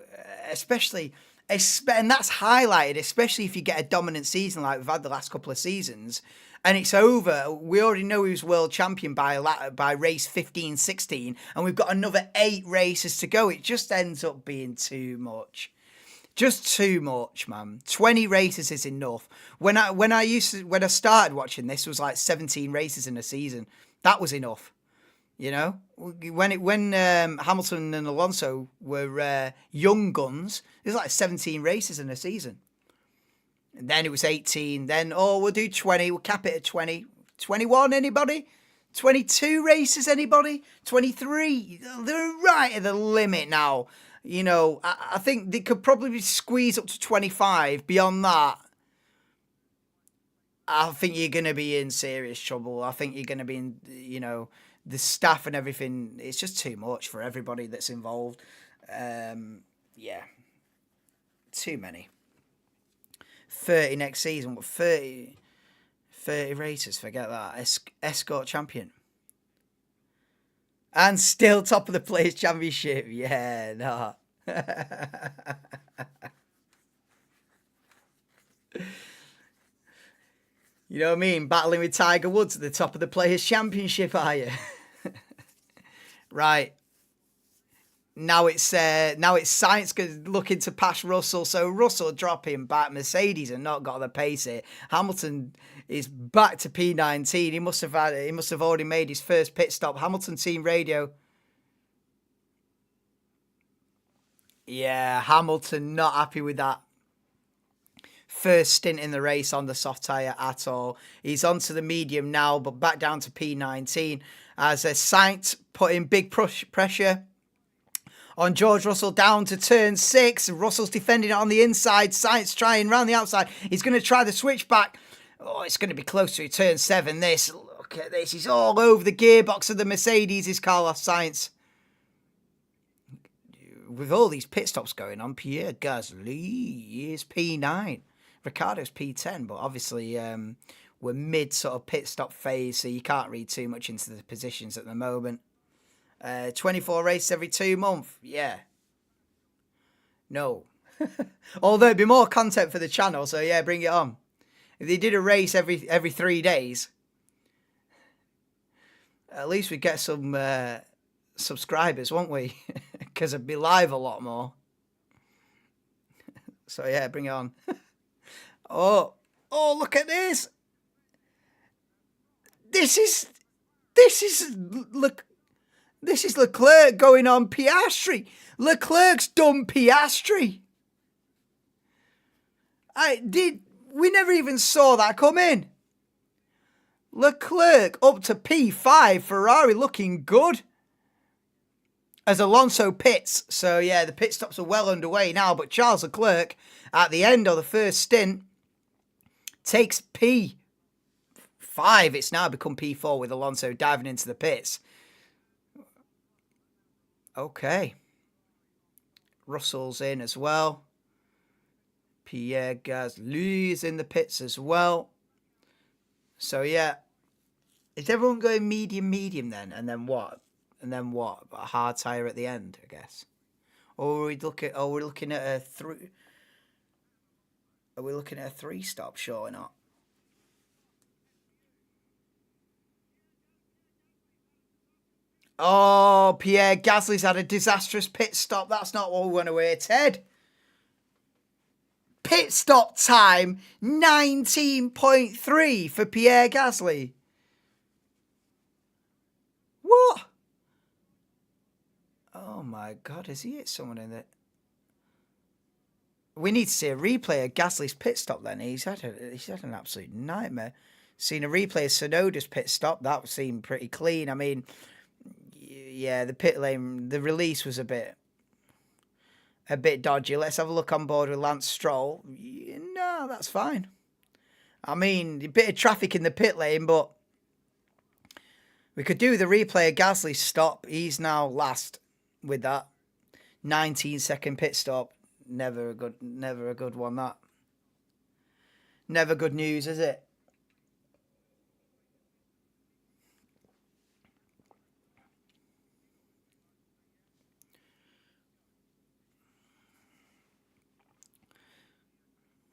especially, and that's highlighted, especially if you get a dominant season like we've had the last couple of seasons, and it's over. We already know who's world champion by race 15, 16, and we've got another 8 races to go. It just ends up being too much. Just too much, man. 20 races is enough. When I started watching this, it was like 17 races in a season. That was enough. You know, when Hamilton and Alonso were young guns, it was like 17 races in a season. And then it was 18. Then, we'll do 20. We'll cap it at 20. 21, anybody? 22 races, anybody? 23. They're right at the limit now. You know, I think they could probably squeeze up to 25. Beyond that, I think you're going to be in serious trouble. I think you're going to be in, you know, the staff and everything. It's just too much for everybody that's involved. Yeah. Too many. 30 next season. What, 30 races? Forget that. Escort champion. And still top of the Players' Championship. Yeah, no. You know what I mean? Battling with Tiger Woods at the top of the Players' Championship, are you? Right. Now it's Sainz looking to pass Russell, so Russell dropping back. Mercedes have not got the pace here. Hamilton is back to P19. He must have already made his first pit stop. Hamilton team radio. Yeah, Hamilton not happy with that first stint in the race on the soft tyre at all. He's onto the medium now, but back down to P19 as Sainz putting big pressure on George Russell down to turn 6. Russell's defending it on the inside. Sainz trying round the outside. He's going to try the switchback. Oh, it's going to be close to turn 7. Look at this. He's all over the gearbox of the Mercedes, is Carlos Sainz. With all these pit stops going on, Pierre Gasly is P9. Ricciardo's P10, but obviously we're mid sort of pit stop phase, so you can't read too much into the positions at the moment. 24 races every 2 months. Yeah. No. Although it'd be more content for the channel, so yeah, bring it on. If they did a race every 3 days, at least we'd get some subscribers, won't we? Because it'd be live a lot more. So yeah, bring it on. Oh, look at this. This is Leclerc going on Piastri. Leclerc's done Piastri. We never even saw that come in. Leclerc up to P5, Ferrari looking good. As Alonso pits. So yeah, the pit stops are well underway now, but Charles Leclerc at the end of the first stint takes P5. It's now become P4 with Alonso diving into the pits. Okay. Russell's in as well. Pierre Gasly is in the pits as well. So yeah. Is everyone going medium then? And then what? A hard tyre at the end, I guess. Or we're looking at a 3. Are we looking at a 3 stop? Sure or not. Oh, Pierre Gasly's had a disastrous pit stop. That's not what we want to hear, Ted. Pit stop time 19.3 for Pierre Gasly. What? Oh my God, has he hit someone in it? We need to see a replay of Gasly's pit stop then. He's had an absolute nightmare. Seen a replay of Tsunoda's pit stop. That seemed pretty clean. I mean, yeah, the pit lane, the release was a bit dodgy. Let's have a look on board with Lance Stroll. No, that's fine. I mean, a bit of traffic in the pit lane, but we could do the replay of Gasly's stop. He's now last with that 19-second pit stop. Never a good one, that. Never good news, is it?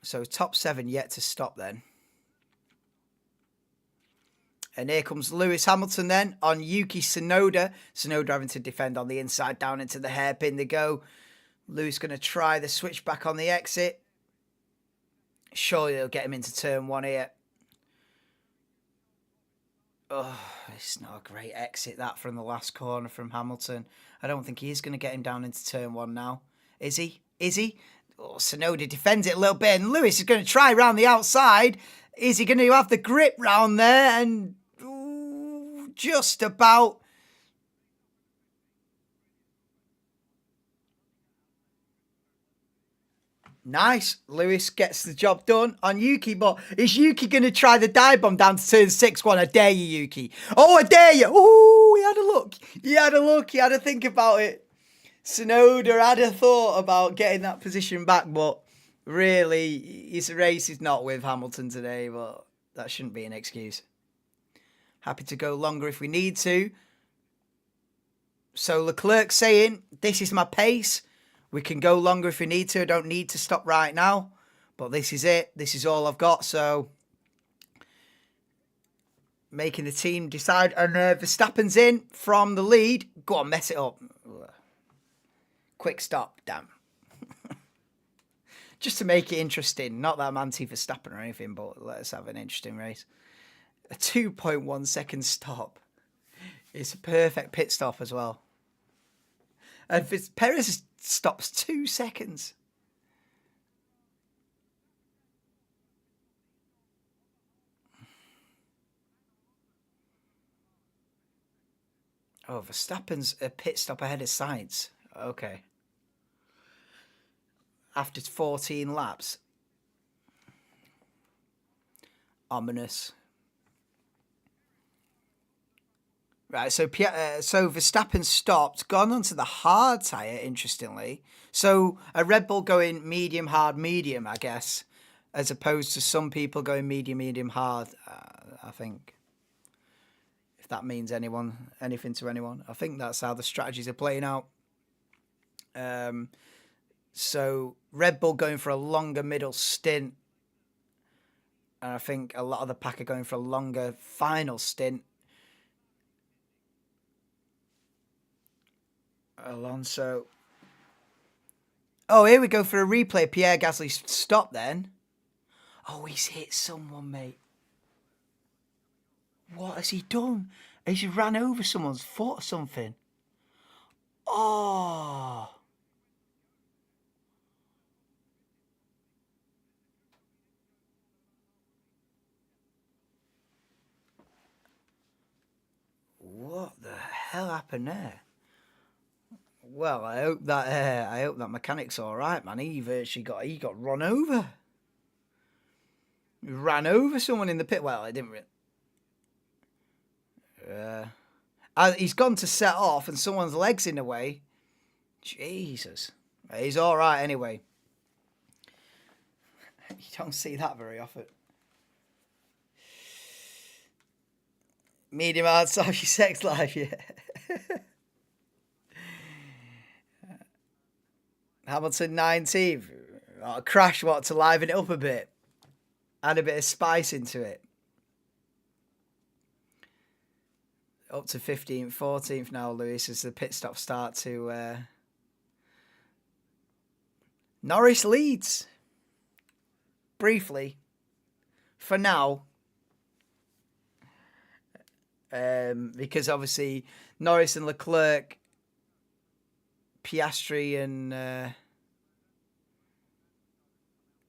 So top 7 yet to stop then. And here comes Lewis Hamilton then on Yuki Tsunoda. Tsunoda having to defend on the inside down into the hairpin they go. Lewis going to try the switch back on the exit. Surely they'll get him into turn 1 here. Oh, it's not a great exit that from the last corner from Hamilton. I don't think he is going to get him down into turn 1 now. Is he? Is he? Oh, Tsunoda defends it a little bit and Lewis is going to try round the outside. Is he going to have the grip round there? And just about. Nice. Lewis gets the job done on Yuki, but is Yuki going to try the dive bomb down to turn 6? I dare you, Yuki. Oh, I dare you. Oh, he had a look. He had a look. He had to think about it. Tsunoda had a thought about getting that position back, but really, his race is not with Hamilton today, but that shouldn't be an excuse. Happy to go longer if we need to. So Leclerc saying, this is my pace. We can go longer if we need to. I don't need to stop right now. But this is it. This is all I've got. So making the team decide. And Verstappen's in from the lead. Go on, mess it up. Quick stop. Damn. Just to make it interesting. Not that I'm anti-Verstappen or anything, but let's have an interesting race. A 2.1 second stop. It's a perfect pit stop as well. And Perez stops 2 seconds. Oh, Verstappen's a pit stop ahead of Sainz. Okay. After 14 laps. Ominous. Right, so Verstappen stopped, gone onto the hard tyre, interestingly. So a Red Bull going medium, hard, medium, I guess, as opposed to some people going medium, medium, hard, I think. If that means anything to anyone. I think that's how the strategies are playing out. So Red Bull going for a longer middle stint. And I think a lot of the pack are going for a longer final stint. Alonso. Oh, here we go for a replay. Pierre Gasly stop then. Oh, he's hit someone, mate. What has he done? He's ran over someone's foot or something. Oh. What the hell happened there? Well, I hope that mechanic's all right, man. He got run over. He ran over someone in the pit. Well, I didn't really. He's gone to set off, and someone's legs in the way. Jesus, he's all right anyway. You don't see that very often. Medium hard, sorry, sex life, yeah. Hamilton 19th. Oh, crash to liven it up a bit. Add a bit of spice into it. Up to 15th, 14th now, Lewis, as the pit stop start to... Norris leads. Briefly. For now. Because obviously Norris and Leclerc... Piastri and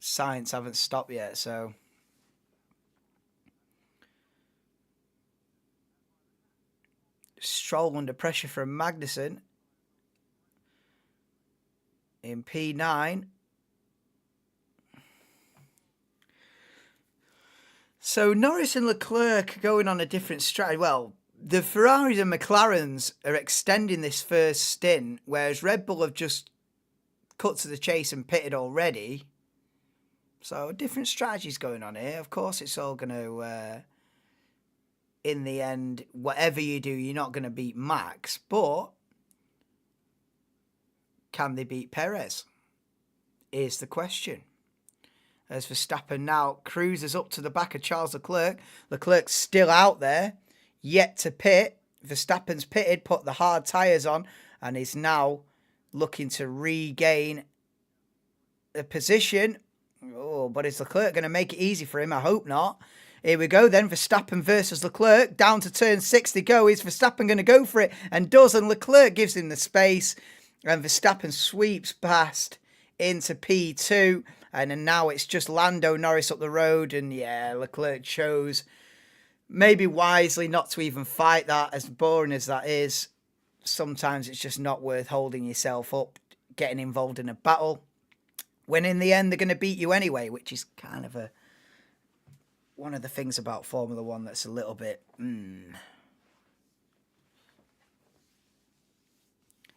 Sainz haven't stopped yet, so Stroll under pressure from Magnussen in P9. So Norris and Leclerc going on a different strategy. Well, the Ferraris and McLarens are extending this first stint, whereas Red Bull have just cut to the chase and pitted already. So different strategies going on here. Of course, it's all going to, in the end, whatever you do, you're not going to beat Max. But can they beat Perez? Is the question. as Verstappen now cruises up to the back of Charles Leclerc. Leclerc's still out there, yet to pit. Verstappen's pitted, put the hard tyres on, and is now looking to regain the position. Oh, but is Leclerc going to make it easy for him? I hope not. Here we go then, Verstappen versus Leclerc. Down to turn 6 to go. Is Verstappen going to go for it? And does, and Leclerc gives him the space. And Verstappen sweeps past into P2. And then now it's just Lando Norris up the road. And yeah, Leclerc chose, maybe wisely, not to even fight that. As boring as that is, sometimes it's just not worth holding yourself up, getting involved in a battle, when in the end they're going to beat you anyway, which is kind of one of the things about Formula One that's a little bit...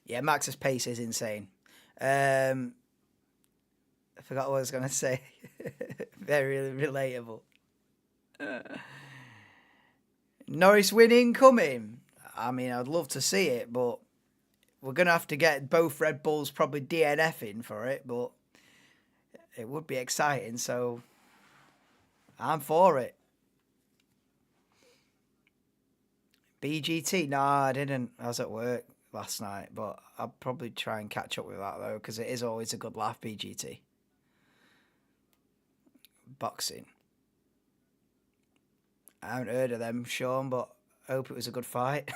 Yeah, Max's pace is insane. I forgot what I was going to say. Very relatable. Norris winning coming. I mean, I'd love to see it, but we're going to have to get both Red Bulls probably DNFing for it, but it would be exciting, so I'm for it. BGT? No, I didn't. I was at work last night, but I'll probably try and catch up with that, though, because it is always a good laugh, BGT. Boxing. I haven't heard of them, Sean, but I hope it was a good fight.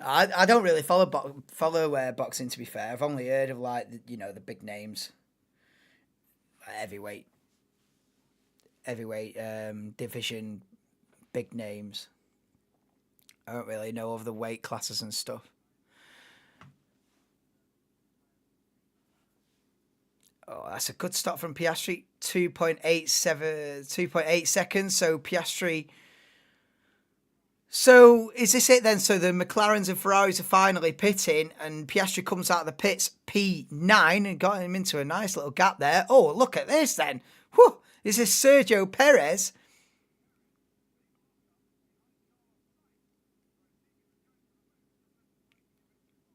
I don't really follow boxing, to be fair. I've only heard of, like, the big names. Heavyweight division, big names. I don't really know of the weight classes and stuff. Oh, that's a good stop from Piastri. 2.8 seconds. So Piastri. So is this it then? So the McLarens and Ferraris are finally pitting, and Piastri comes out of the pits P9 and got him into a nice little gap there. Oh, look at this then. Whew. This is Sergio Perez.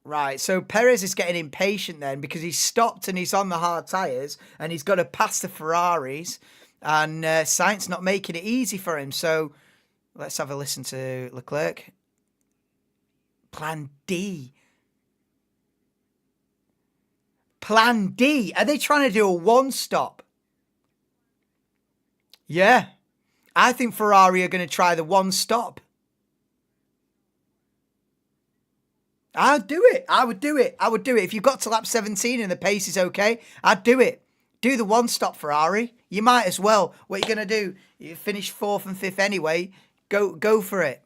Right, so Perez is getting impatient then because he's stopped and he's on the hard tyres and he's got to pass the Ferraris, and Sainz not making it easy for him. So let's have a listen to Leclerc. Plan D. Plan D. Are they trying to do a one-stop? Yeah. I think Ferrari are going to try the one-stop. I'd do it. I would do it. If you got to lap 17 and the pace is okay, I'd do it. Do the one-stop, Ferrari. You might as well. What are you going to do? You finish 4th and 5th anyway. Go for it.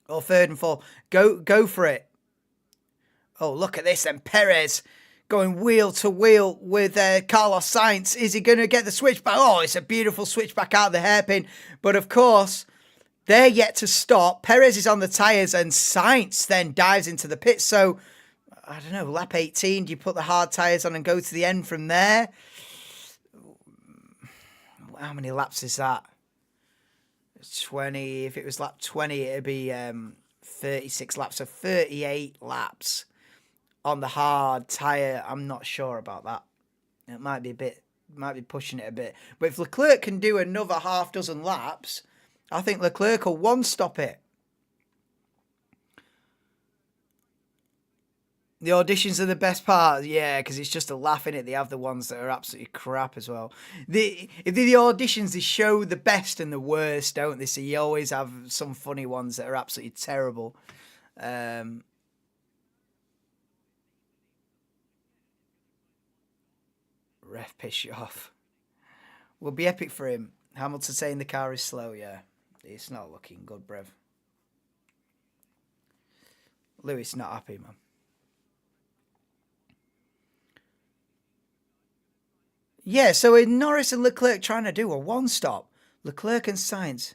Or 3rd and 4th. Go for it. Oh, look at this then. Perez going wheel to wheel with Carlos Sainz. Is he going to get the switchback? Oh, it's a beautiful switchback out of the hairpin. But of course, they're yet to stop. Perez is on the tyres and Sainz then dives into the pit. So, I don't know, lap 18, do you put the hard tyres on and go to the end from there? How many laps is that? 20. If it was lap 20, it'd be 36 laps. So 38 laps on the hard tyre. I'm not sure about that. It might be pushing it a bit. But if Leclerc can do another half dozen laps, I think Leclerc will one-stop it. The auditions are the best part, yeah, because it's just a laugh in it. They have the ones that are absolutely crap as well. The auditions, they show the best and the worst, don't they? So you always have some funny ones that are absolutely terrible. Ref piss you off. Will be epic for him. Hamilton saying the car is slow, yeah. It's not looking good, bruv. Lewis not happy, man. Yeah, so in Norris and Leclerc trying to do a one-stop. Leclerc and Sainz.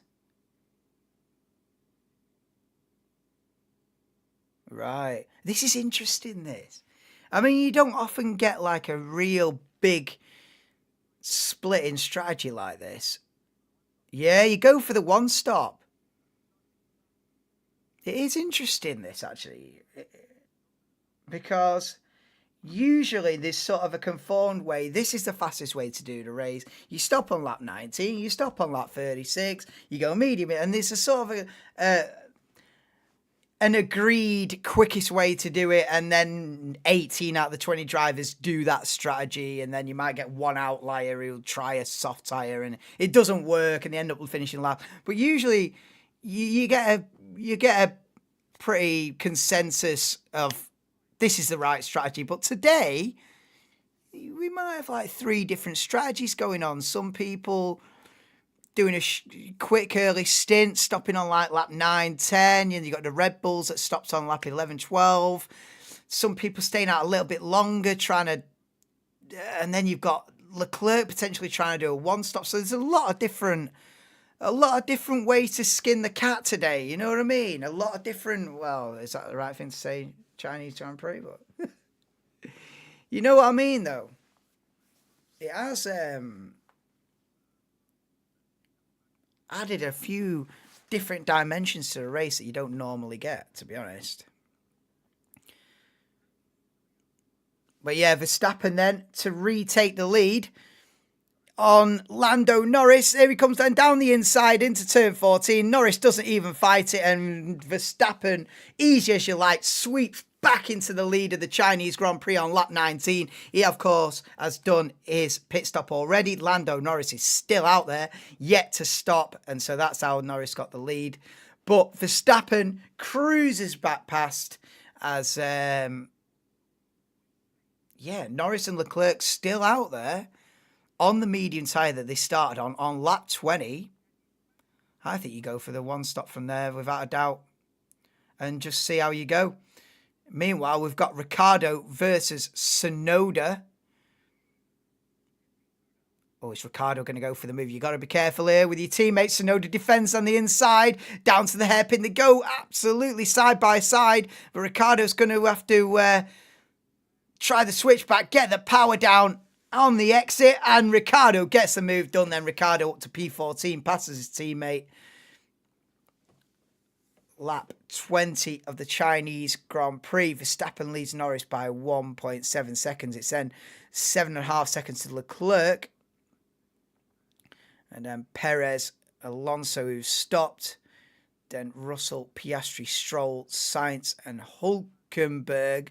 Right. This is interesting, this. I mean, you don't often get like a real big split in strategy like this. Yeah, you go for the one-stop. It is interesting, this, actually. Because Usually there's sort of a conformed way. This is the fastest way to do the race. You stop on lap 19, you stop on lap 36, you go medium, and there's a sort of an agreed quickest way to do it, and then 18 out of the 20 drivers do that strategy, and then you might get one outlier who'll try a soft tire and it doesn't work and they end up finishing lap. But usually you get a pretty consensus of this is the right strategy. But today we might have like 3 different strategies going on. Some people doing a quick early stint, stopping on like lap 9, 10. You got the Red Bulls that stopped on lap 11, 12. Some people staying out a little bit longer, trying to... And then you've got Leclerc potentially trying to do a one-stop. So there's a lot of different ways to skin the cat today. You know what I mean? A lot of different... Well, is that the right thing to say? Chinese Grand Prix? But you know what I mean, though? It has... added a few different dimensions to the race that you don't normally get, to be honest. But yeah, Verstappen then to retake the lead on Lando Norris. Here he comes then down the inside into turn 14. Norris doesn't even fight it, and Verstappen, easy as you like, sweeps back into the lead of the Chinese Grand Prix on lap 19. He, of course, has done his pit stop already. Lando Norris is still out there, yet to stop, and so that's how Norris got the lead. But Verstappen cruises back past as, Norris and Leclerc still out there on the medium tyre that they started on lap 20. I think you go for the one stop from there without a doubt and just see how you go. Meanwhile, we've got Ricciardo versus Tsunoda. Oh, is Ricciardo going to go for the move? You got to be careful here with your teammate. Tsunoda defends on the inside, down to the hairpin. They go absolutely side by side, but Ricciardo's going to have to try the switchback, get the power down on the exit, and Ricciardo gets the move done. Then Ricciardo up to P14, passes his teammate. Lap 20 of the Chinese Grand Prix. Verstappen leads Norris by 1.7 seconds. It's then 7.5 seconds to Leclerc. And then Perez, Alonso, who stopped. Then Russell, Piastri, Stroll, Sainz, and Hülkenberg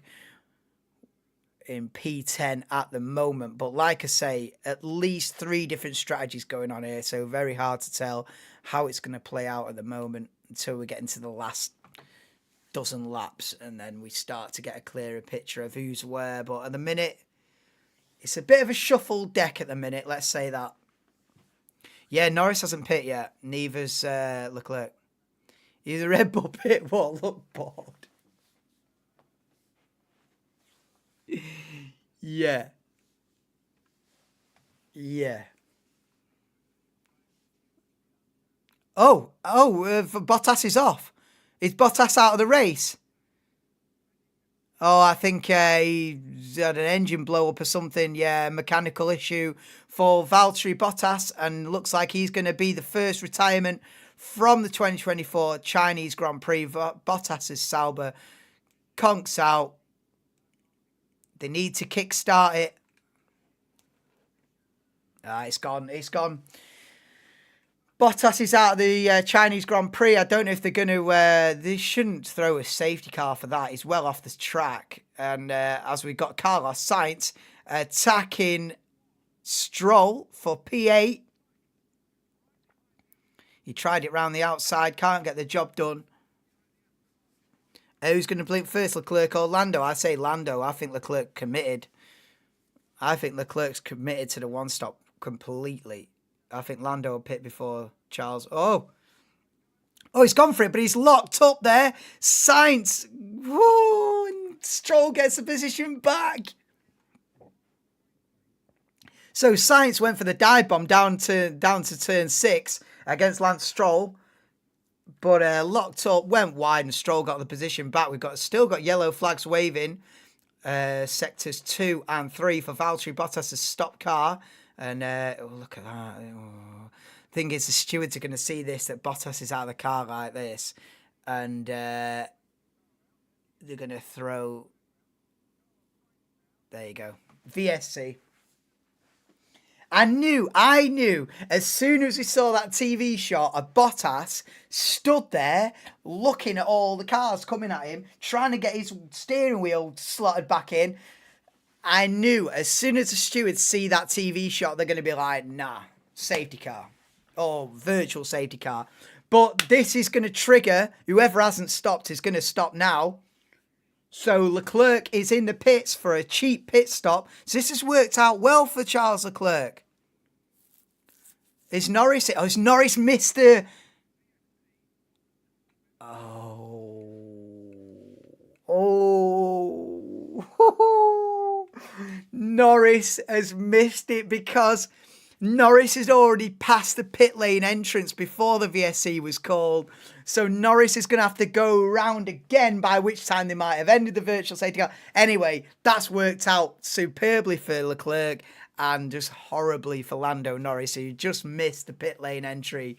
in P10 at the moment. But like I say, at least 3 different strategies going on here. So very hard to tell how it's going to play out at the moment until we get into the last dozen laps, and then we start to get a clearer picture of who's where. But at the minute, it's a bit of a shuffled deck at the minute, let's say that. Yeah, Norris hasn't pit yet. Neither's Leclerc. Either Red Bull pit wall look bored. Yeah. Bottas is off. Is Bottas out of the race? Oh, I think he had an engine blow up or something. Yeah, mechanical issue for Valtteri Bottas, and looks like he's going to be the first retirement from the 2024 Chinese Grand Prix. Bottas' Sauber conks out. They need to kickstart it. It's gone. Bottas is out of the Chinese Grand Prix. I don't know if they're going to... they shouldn't throw a safety car for that. He's well off the track. And as we got Carlos Sainz attacking Stroll for P8. He tried it round the outside. Can't get the job done. Who's going to blink first, Leclerc or Lando? I say Lando. I think Leclerc committed. I think Leclerc's committed to the one-stop completely. I think Lando will pit before Charles. Oh, he's gone for it, but he's locked up there. Sainz. Whoa, and Stroll gets the position back. So Sainz went for the dive bomb down to turn 6 against Lance Stroll. But locked up, went wide, and Stroll got the position back. We've still got yellow flags waving. Sectors 2 and 3 for Valtteri Bottas' stop car. And look at that. Oh. Thing is, the stewards are going to see this, that Bottas is out of the car like this. And they're going to throw There you go. VSC. I knew as soon as we saw that TV shot of Bottas stood there looking at all the cars coming at him, trying to get his steering wheel slotted back in. I knew as soon as the stewards see that TV shot, they're going to be like, nah, safety car or virtual safety car. But this is going to trigger, whoever hasn't stopped is going to stop now. So Leclerc is in the pits for a cheap pit stop. So this has worked out well for Charles Leclerc. Is Norris... Oh, has Norris missed the... Oh. Norris has missed it because Norris has already passed the pit lane entrance before the VSC was called. So Norris is going to have to go around again, by which time they might have ended the virtual safety car. Anyway, that's worked out superbly for Leclerc and just horribly for Lando Norris, who just missed the pit lane entry.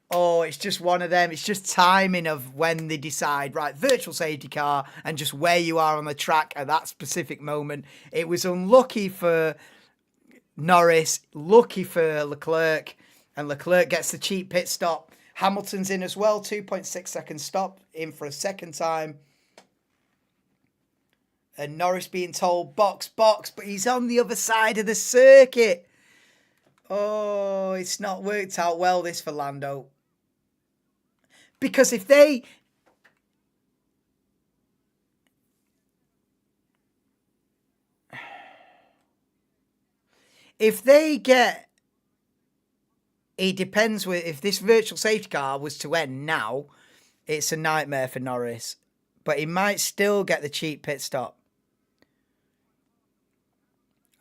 Oh, it's just one of them. It's just timing of when they decide, right, virtual safety car, and just where you are on the track at that specific moment. It was unlucky for Norris, lucky for Leclerc, and Leclerc gets the cheap pit stop. Hamilton's in as well, 2.6 second stop, in for a second time. And Norris being told, box, but he's on the other side of the circuit. Oh, it's not worked out well, this, for Lando. Because if they... get... It depends with... If this virtual safety car was to end now, it's a nightmare for Norris. But he might still get the cheap pit stop.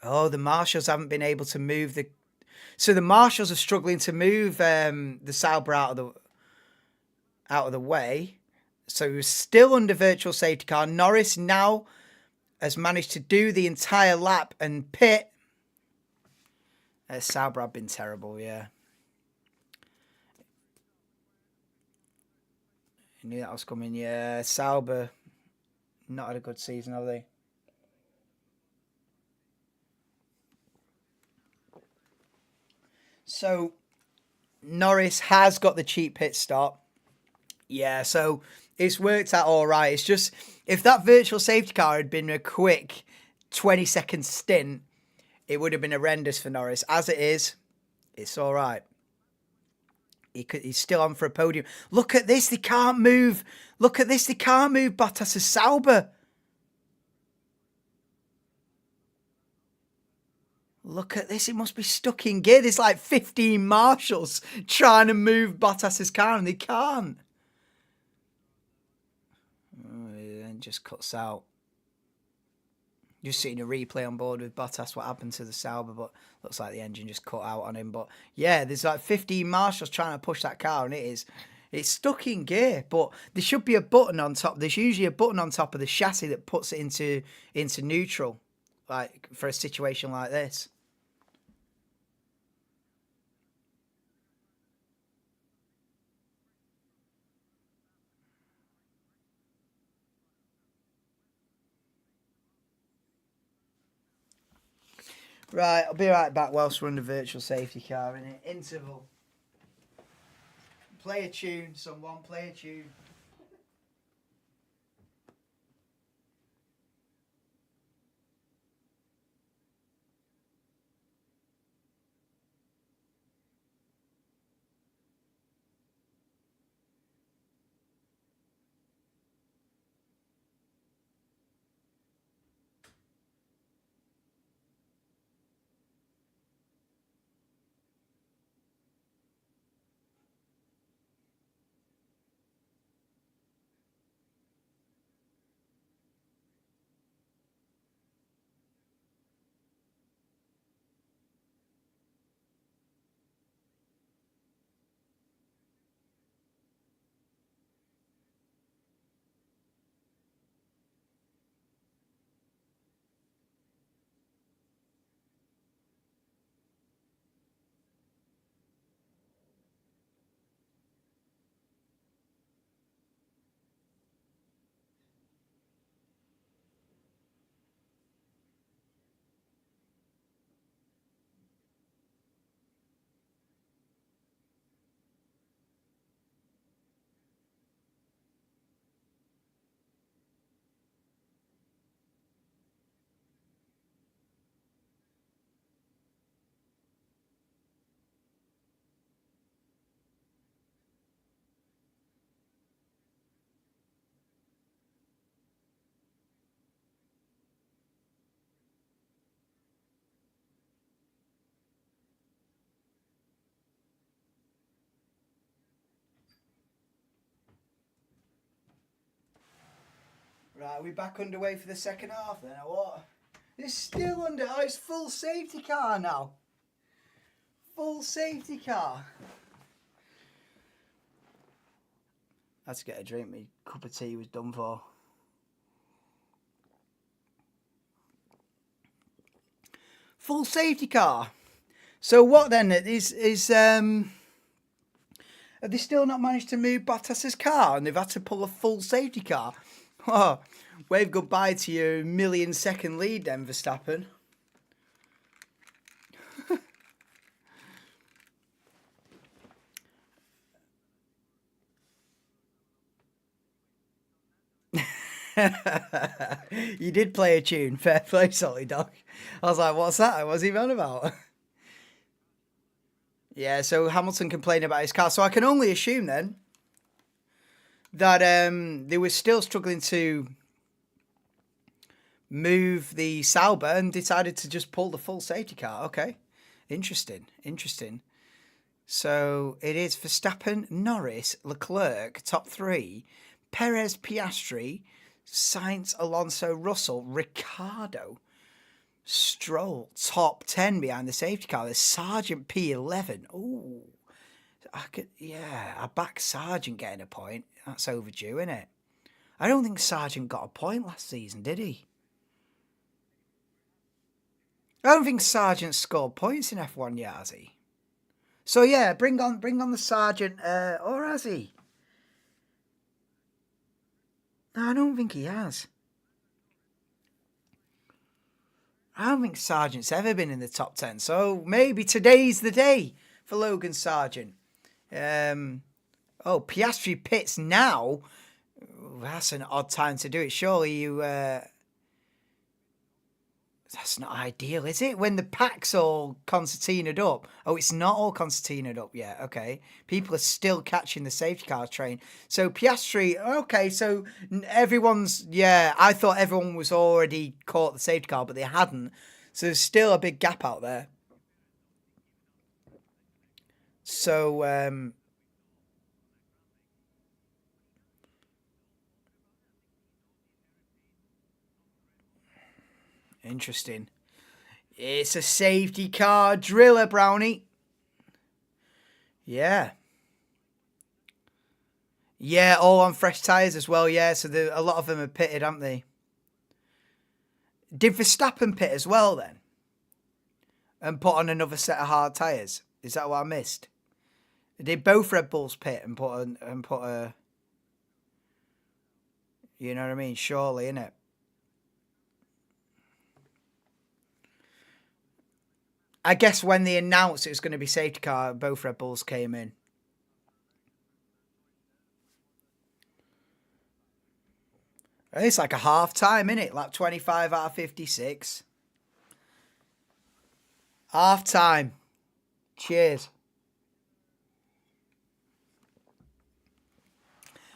Oh, the marshals haven't been able to move the... So the marshals are struggling to move the Sauber out of the way. So he was still under virtual safety car. Norris now has managed to do the entire lap and pit. Sauber have been terrible, yeah. I knew that was coming, yeah. Sauber not had a good season, have they? So Norris has got the cheap pit stop. Yeah, so it's worked out all right. It's just, if that virtual safety car had been a quick 20-second stint, it would have been horrendous for Norris. As it is, it's all right. He's still on for a podium. Look at this. They can't move. Look at this. They can't move Bottas' Sauber. Look at this. It must be stuck in gear. There's like 15 marshals trying to move Bottas' car and they can't. Oh, it then just cuts out. Just seeing a replay on board with Bottas, what happened to the Sauber, but looks like the engine just cut out on him. But yeah, there's like 15 marshals trying to push that car and it's stuck in gear. But there should be a button on top. There's usually a button on top of the chassis that puts it into neutral, like for a situation like this. Right, I'll be right back whilst we're on the virtual safety car in an interval. Play a tune, someone, play a tune. Right, we're back underway for the second half then, or what? It's still under. Oh, it's full safety car now. Full safety car. I had to get a drink. My cup of tea was done for. Full safety car. So what then? Have they still not managed to move Bottas's car and they've had to pull a full safety car? Oh, wave goodbye to your 1,000,000-second lead then, Verstappen. You did play a tune. Fair play, Solly Dog. I was like, what's that? What's he on about? Yeah, so Hamilton complained about his car. So I can only assume then that they were still struggling to move the Sauber and decided to just pull the full safety car. Okay, interesting. So it is Verstappen, Norris, Leclerc, top three, Perez, Piastri, Sainz, Alonso, Russell, Ricciardo, Stroll, top 10 behind the safety car. There's Sargent P11. Oh, I back Sargent getting a point. That's overdue, isn't it? I don't think Sargent got a point last season, did he? I don't think Sargent scored points in F1 yet, has he? So yeah, bring on the Sargent, or has he? No, I don't think he has. I don't think Sargent's ever been in the top 10, so maybe today's the day for Logan Sargent. Piastri pits now. That's an odd time to do it. Surely you... That's not ideal, is it? When the pack's all concertinaed up. Oh, it's not all concertinaed up yet. Okay. People are still catching the safety car train. So Piastri, okay, so everyone's, I thought everyone was already caught the safety car, but they hadn't. So there's still a big gap out there. So, interesting. It's a safety car driller, Brownie. Yeah. Yeah, all on fresh tyres as well, yeah. So a lot of them are pitted, haven't they? Did Verstappen pit as well then? And put on another set of hard tyres? Is that what I missed? Did both Red Bulls pit and put a... You know what I mean? Surely, innit? I guess when they announced it was going to be safety car, both Red Bulls came in. It's like a half time, innit? Like 25 out of 56. Half time. Cheers.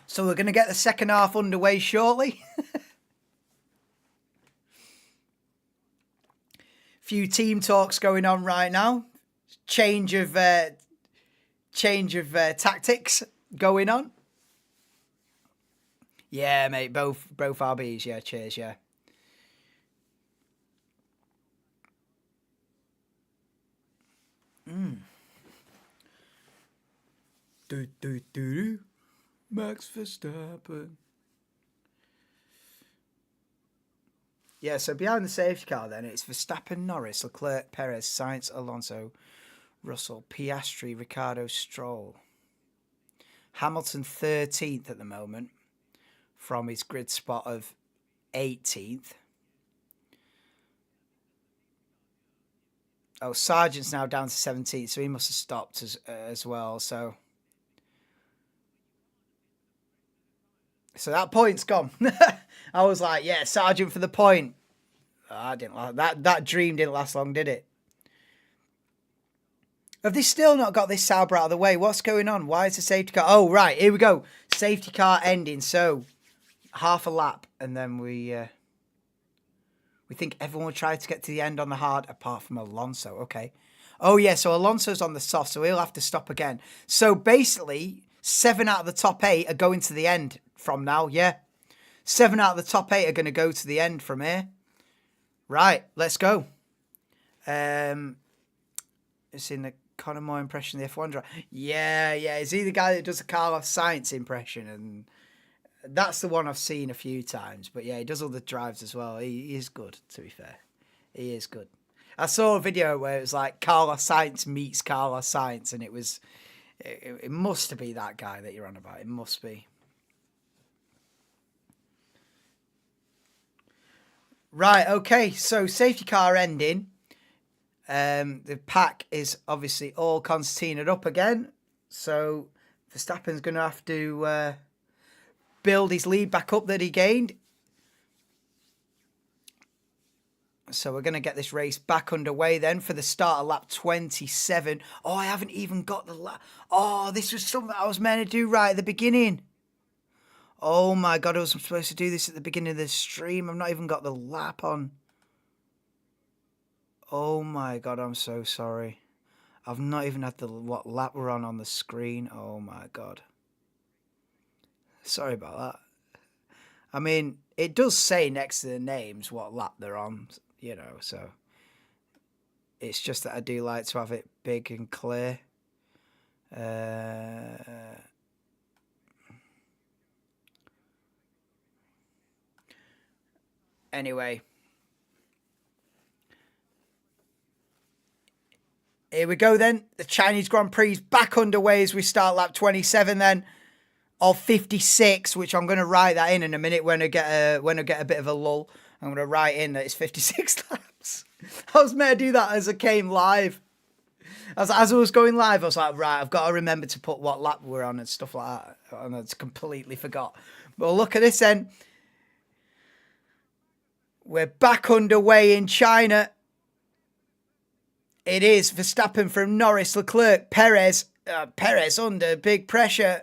So we're going to get the second half underway shortly. Few team talks going on right now. Change of tactics going on. Yeah, mate. Both RBs. Yeah, cheers. Yeah. Max Verstappen. Yeah, so behind the safety car then, it's Verstappen, Norris, Leclerc, Perez, Sainz, Alonso, Russell, Piastri, Ricciardo, Stroll. Hamilton 13th at the moment from his grid spot of 18th. Oh, Sargent's now down to 17th, so he must have stopped as well, so that point's gone. I was like, yeah, Sargent for the point. I didn't like that. That dream didn't last long, did it? Have they still not got this Sauber out of the way? What's going on? Why is the safety car? Oh, right. Here we go. Safety car ending. So, half a lap. And then we think everyone will try to get to the end on the hard, apart from Alonso. Okay. Oh, yeah. So, Alonso's on the soft, so he'll have to stop again. So, basically, 7 out of the top 8 are going to the end from now. Yeah. 7 out of the top 8 are going to go to the end from here. Right, let's go. It's in the Conor Moore impression of the F1 driver. Yeah. Is he the guy that does the Carlos Sainz impression? And that's the one I've seen a few times. But yeah, he does all the drives as well. He is good, to be fair. He is good. I saw a video where it was like Carlos Sainz meets Carlos Sainz, and it must be that guy that you're on about. It must be. Right, okay, so safety car ending. The pack is obviously all concertinaed up again. So Verstappen's going to have to build his lead back up that he gained. So we're going to get this race back underway then for the start of lap 27. Oh, I haven't even got the lap. Oh, this was something I was meant to do right at the beginning. Oh my God, I was supposed to do this at the beginning of the stream. I've not even got the lap on. Oh my God, I'm so sorry. I've not even had what lap we're on the screen. Oh my God. Sorry about that. I mean, it does say next to the names what lap they're on, you know, so it's just that I do like to have it big and clear. Anyway. Here we go then. The Chinese Grand Prix is back underway as we start lap 27 then of 56, which I'm going to write that in a minute when I get a bit of a lull. I'm going to write in that it's 56 laps. I was meant to do that as I came live. As I was going live, I was like, right, I've got to remember to put what lap we're on and stuff like that. And I just completely forgot. But look at this then. We're back underway in China. It is Verstappen from Norris, Leclerc, Perez. Perez under big pressure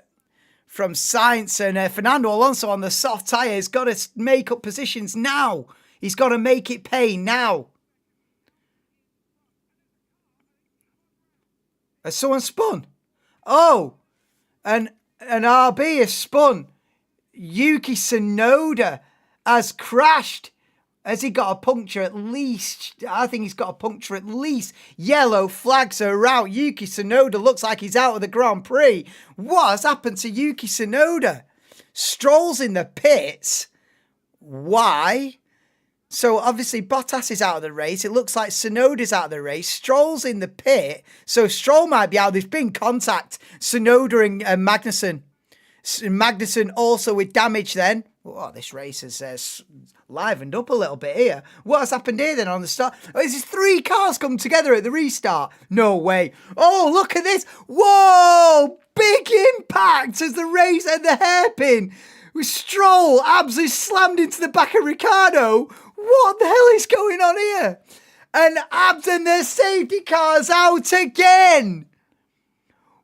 from Sainz, and Fernando Alonso on the soft tyre has got to make up positions now. He's got to make it pay now. Has someone spun? Oh, and an RB has spun. Yuki Tsunoda has crashed. Has he got a puncture at least? I think he's got a puncture at least. Yellow flags are out. Yuki Tsunoda looks like he's out of the Grand Prix. What has happened to Yuki Tsunoda? Stroll's in the pits. Why? So obviously Bottas is out of the race. It looks like Tsunoda's out of the race. Stroll's in the pit. So Stroll might be out. There's been contact. Tsunoda and Magnussen. Magnussen also with damage then. Oh, this race has livened up a little bit here. What has happened here then on the start? Oh, is this 3 cars come together at the restart? No way. Oh, look at this. Whoa! Big impact as the race and the hairpin. With Stroll absolutely slammed into the back of Ricciardo. What the hell is going on here? And Abs and their safety cars out again.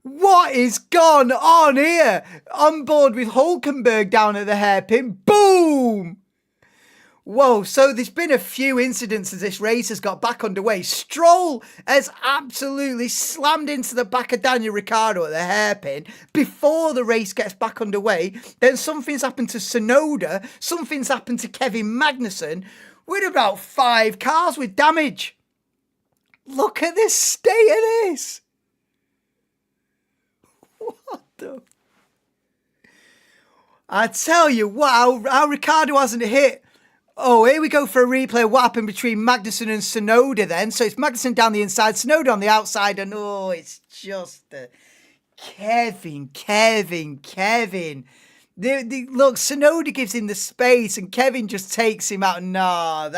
What is gone on here? On board with Hulkenberg down at the hairpin. Boom! Whoa, so there's been a few incidents as this race has got back underway. Stroll has absolutely slammed into the back of Daniel Ricciardo at the hairpin before the race gets back underway. Then something's happened to Tsunoda. Something's happened to Kevin Magnussen. With about 5 cars with damage. Look at this state of this. What the... I tell you what, how Ricciardo hasn't hit. Oh, here we go for a replay of what happened between Magnussen and Tsunoda then. So it's Magnussen down the inside, Tsunoda on the outside, and oh, it's just Kevin. Look, Tsunoda gives him the space and Kevin just takes him out. No,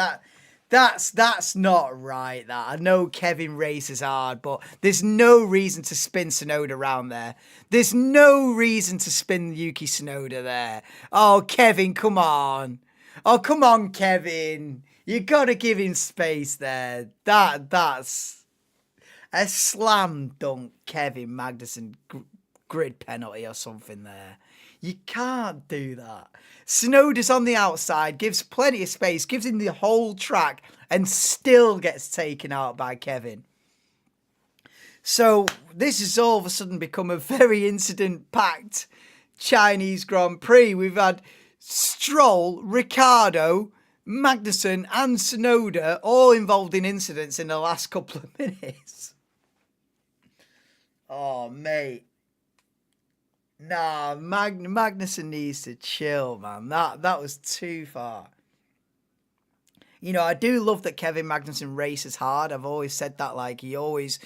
that's not right. That I know Kevin races hard, but there's no reason to spin Tsunoda around there. There's no reason to spin Yuki Tsunoda there. Oh, Kevin, come on. Oh, come on, Kevin. You got to give him space there. That's a slam dunk Kevin Magnussen grid penalty or something there. You can't do that. Tsunoda's on the outside, gives plenty of space, gives him the whole track, and still gets taken out by Kevin. So this has all of a sudden become a very incident-packed Chinese Grand Prix. We've had Stroll, Ricciardo, Magnussen and Tsunoda all involved in incidents in the last couple of minutes. Oh, mate. Nah, Magnussen needs to chill, man. That was too far. You know, I do love that Kevin Magnussen races hard. I've always said that. Like, he always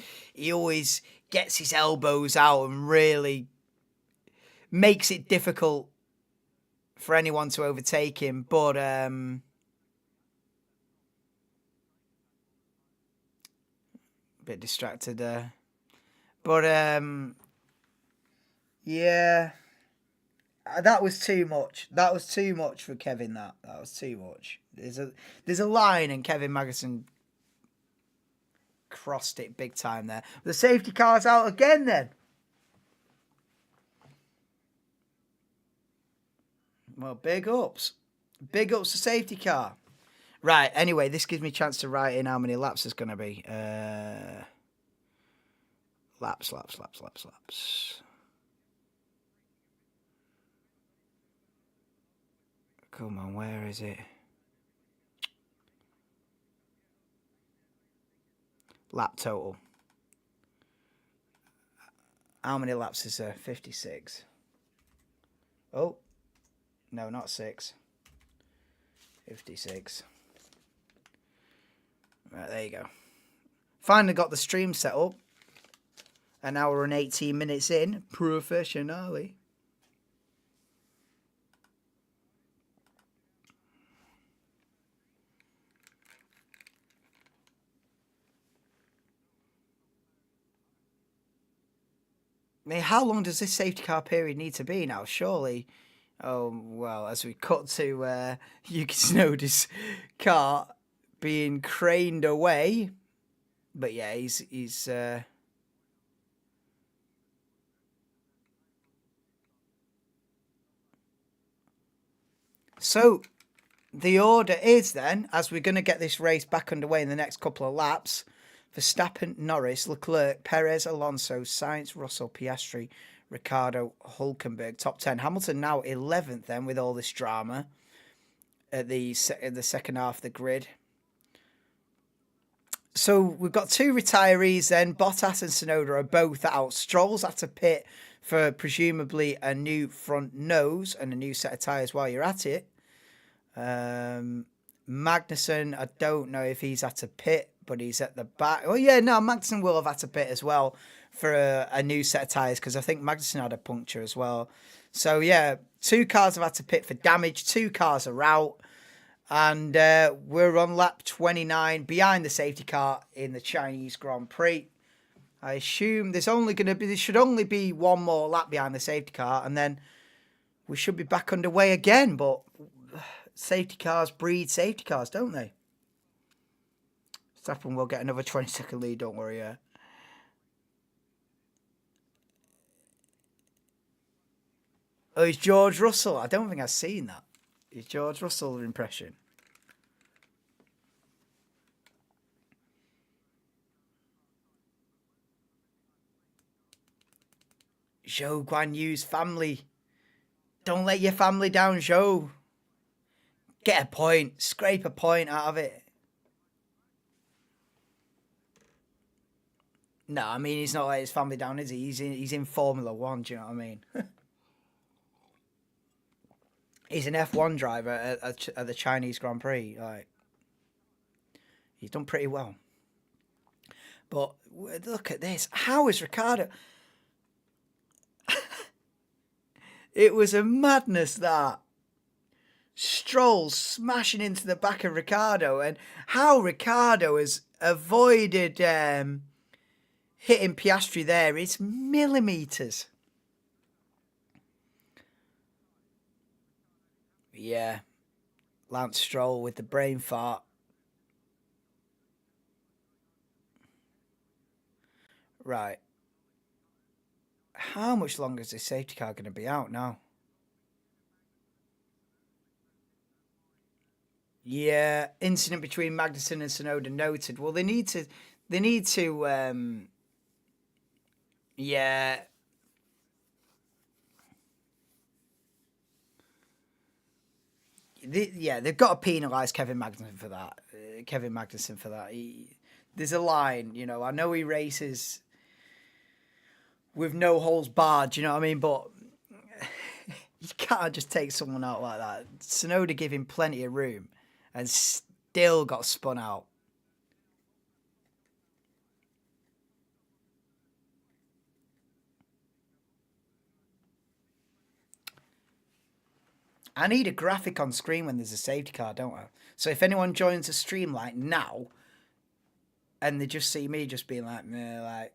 gets his elbows out and really makes it difficult for anyone to overtake him. But bit distracted there. But yeah, that was too much. That was too much for Kevin. That was too much. There's a line, and Kevin Magnussen crossed it big time there. The safety car's out again then. Well, big ups. Big ups to safety car. Right, anyway, this gives me a chance to write in how many laps there's going to be. Laps. Come on, where is it? Lap total. How many laps is there? 56. Oh, no, not 6. 56. Right, there you go. Finally got the stream set up. An hour and 18 minutes in. Professionally. I mean, how long does this safety car period need to be now? Surely, oh, well, as we cut to Yuki Tsunoda's car being craned away. But yeah, he's So, the order is then, as we're going to get this race back underway in the next couple of laps, Verstappen, Norris, Leclerc, Perez, Alonso, Sainz, Russell, Piastri, Ricciardo, Hülkenberg, top 10. Hamilton now 11th then with all this drama at the second half of the grid. So we've got 2 retirees then. Bottas and Tsunoda are both out. Stroll's at a pit for presumably a new front nose and a new set of tyres while you're at it. Magnussen, I don't know if he's at a pit, but he's at the back. Oh yeah, no, Magnussen will have had a pit as well for a new set of tyres because I think Magnussen had a puncture as well. So yeah, 2 cars have had to pit for damage. 2 cars are out. And we're on lap 29 behind the safety car in the Chinese Grand Prix. I assume there should only be one more lap behind the safety car, and then we should be back underway again. But safety cars breed safety cars, don't they? Verstappen will get another 20-second lead, don't worry. Yeah. Oh, it's George Russell. I don't think I've seen that. Is George Russell an impression? Zhou Guan Yu's family. Don't let your family down, Zhou. Get a point. Scrape a point out of it. No, I mean, he's not let his family down, is he? He's in Formula 1, do you know what I mean? He's an F1 driver at the Chinese Grand Prix. Like, he's done pretty well. But look at this. How is Ricciardo? It was a madness, that. Stroll smashing into the back of Ricciardo, and how Ricciardo has avoided hitting Piastri there is millimetres. Yeah. Lance Stroll with the brain fart. Right. How much longer is this safety car going to be out now? Yeah, incident between Magnussen and Tsunoda noted. Well, they need to, yeah. they've got to penalise Kevin Magnussen for that. There's a line, you know. I know he races with no holes barred, you know what I mean? But you can't just take someone out like that. Tsunoda gave him plenty of room and still got spun out. I need a graphic on screen when there's a safety car, don't I? So if anyone joins the stream like now, and they just see me just being like, meh, like,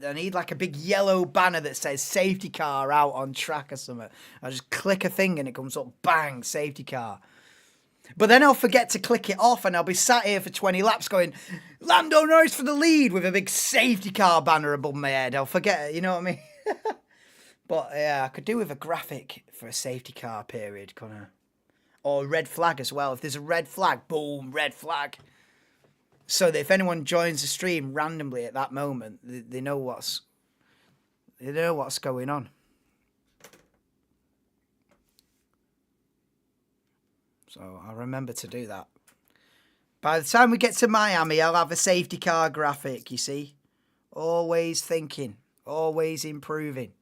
I need like a big yellow banner that says safety car out on track or something. I just click a thing and it comes up, bang, safety car. But then I'll forget to click it off and I'll be sat here for 20 laps going, Lando Norris for the lead with a big safety car banner above my head. I'll forget it, you know what I mean? But yeah, I could do with a graphic for a safety car period, kind of. Or red flag as well. If there's a red flag, boom, red flag. So that if anyone joins the stream randomly at that moment, they know what's going on. So I'll remember to do that. By the time we get to Miami, I'll have a safety car graphic, you see. Always thinking, always improving.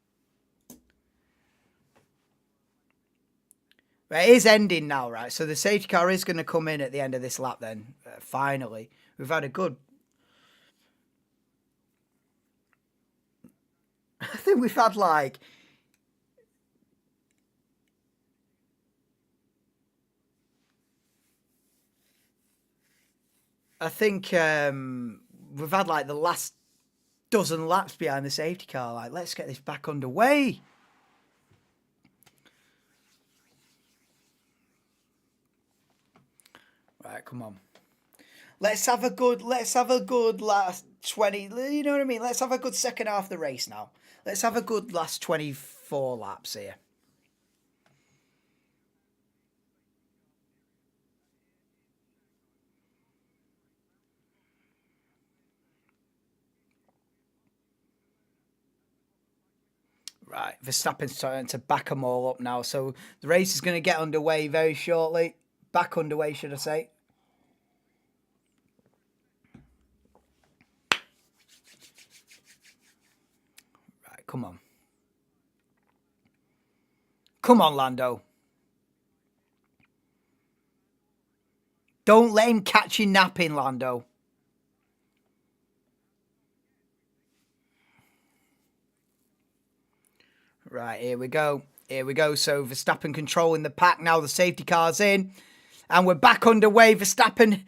It is ending now, right? So the safety car is going to come in at the end of this lap then, finally. We've had a good... I think we've had like... I think we've had like the last dozen laps behind the safety car. Like, let's get this back underway. Right, come on. Let's have a good last 20, you know what I mean? Let's have a good second half of the race now. Let's have a good last 24 laps here. Right, Verstappen's starting to back them all up now. So the race is going to get underway very shortly. Back underway, should I say. Right, come on. Come on, Lando. Don't let him catch you napping, Lando. Right, here we go. Here we go. So Verstappen controlling the pack. Now the safety car's in. And we're back underway. Verstappen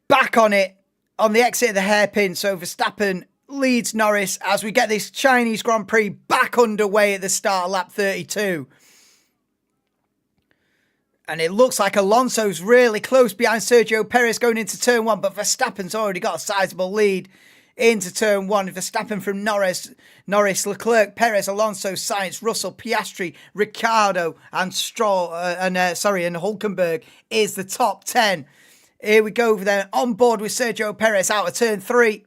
back on it on the exit of the hairpin. So Verstappen leads Norris as we get this Chinese Grand Prix back underway at the start of lap 32. And it looks like Alonso's really close behind Sergio Perez going into turn one, but Verstappen's already got a sizable lead into turn one. Verstappen from Norris, Leclerc, Perez, Alonso, Sainz, Russell, Piastri, Ricciardo, and Stroll, and Hulkenberg is the top 10. Here we go then, on board with Sergio Perez out of turn three.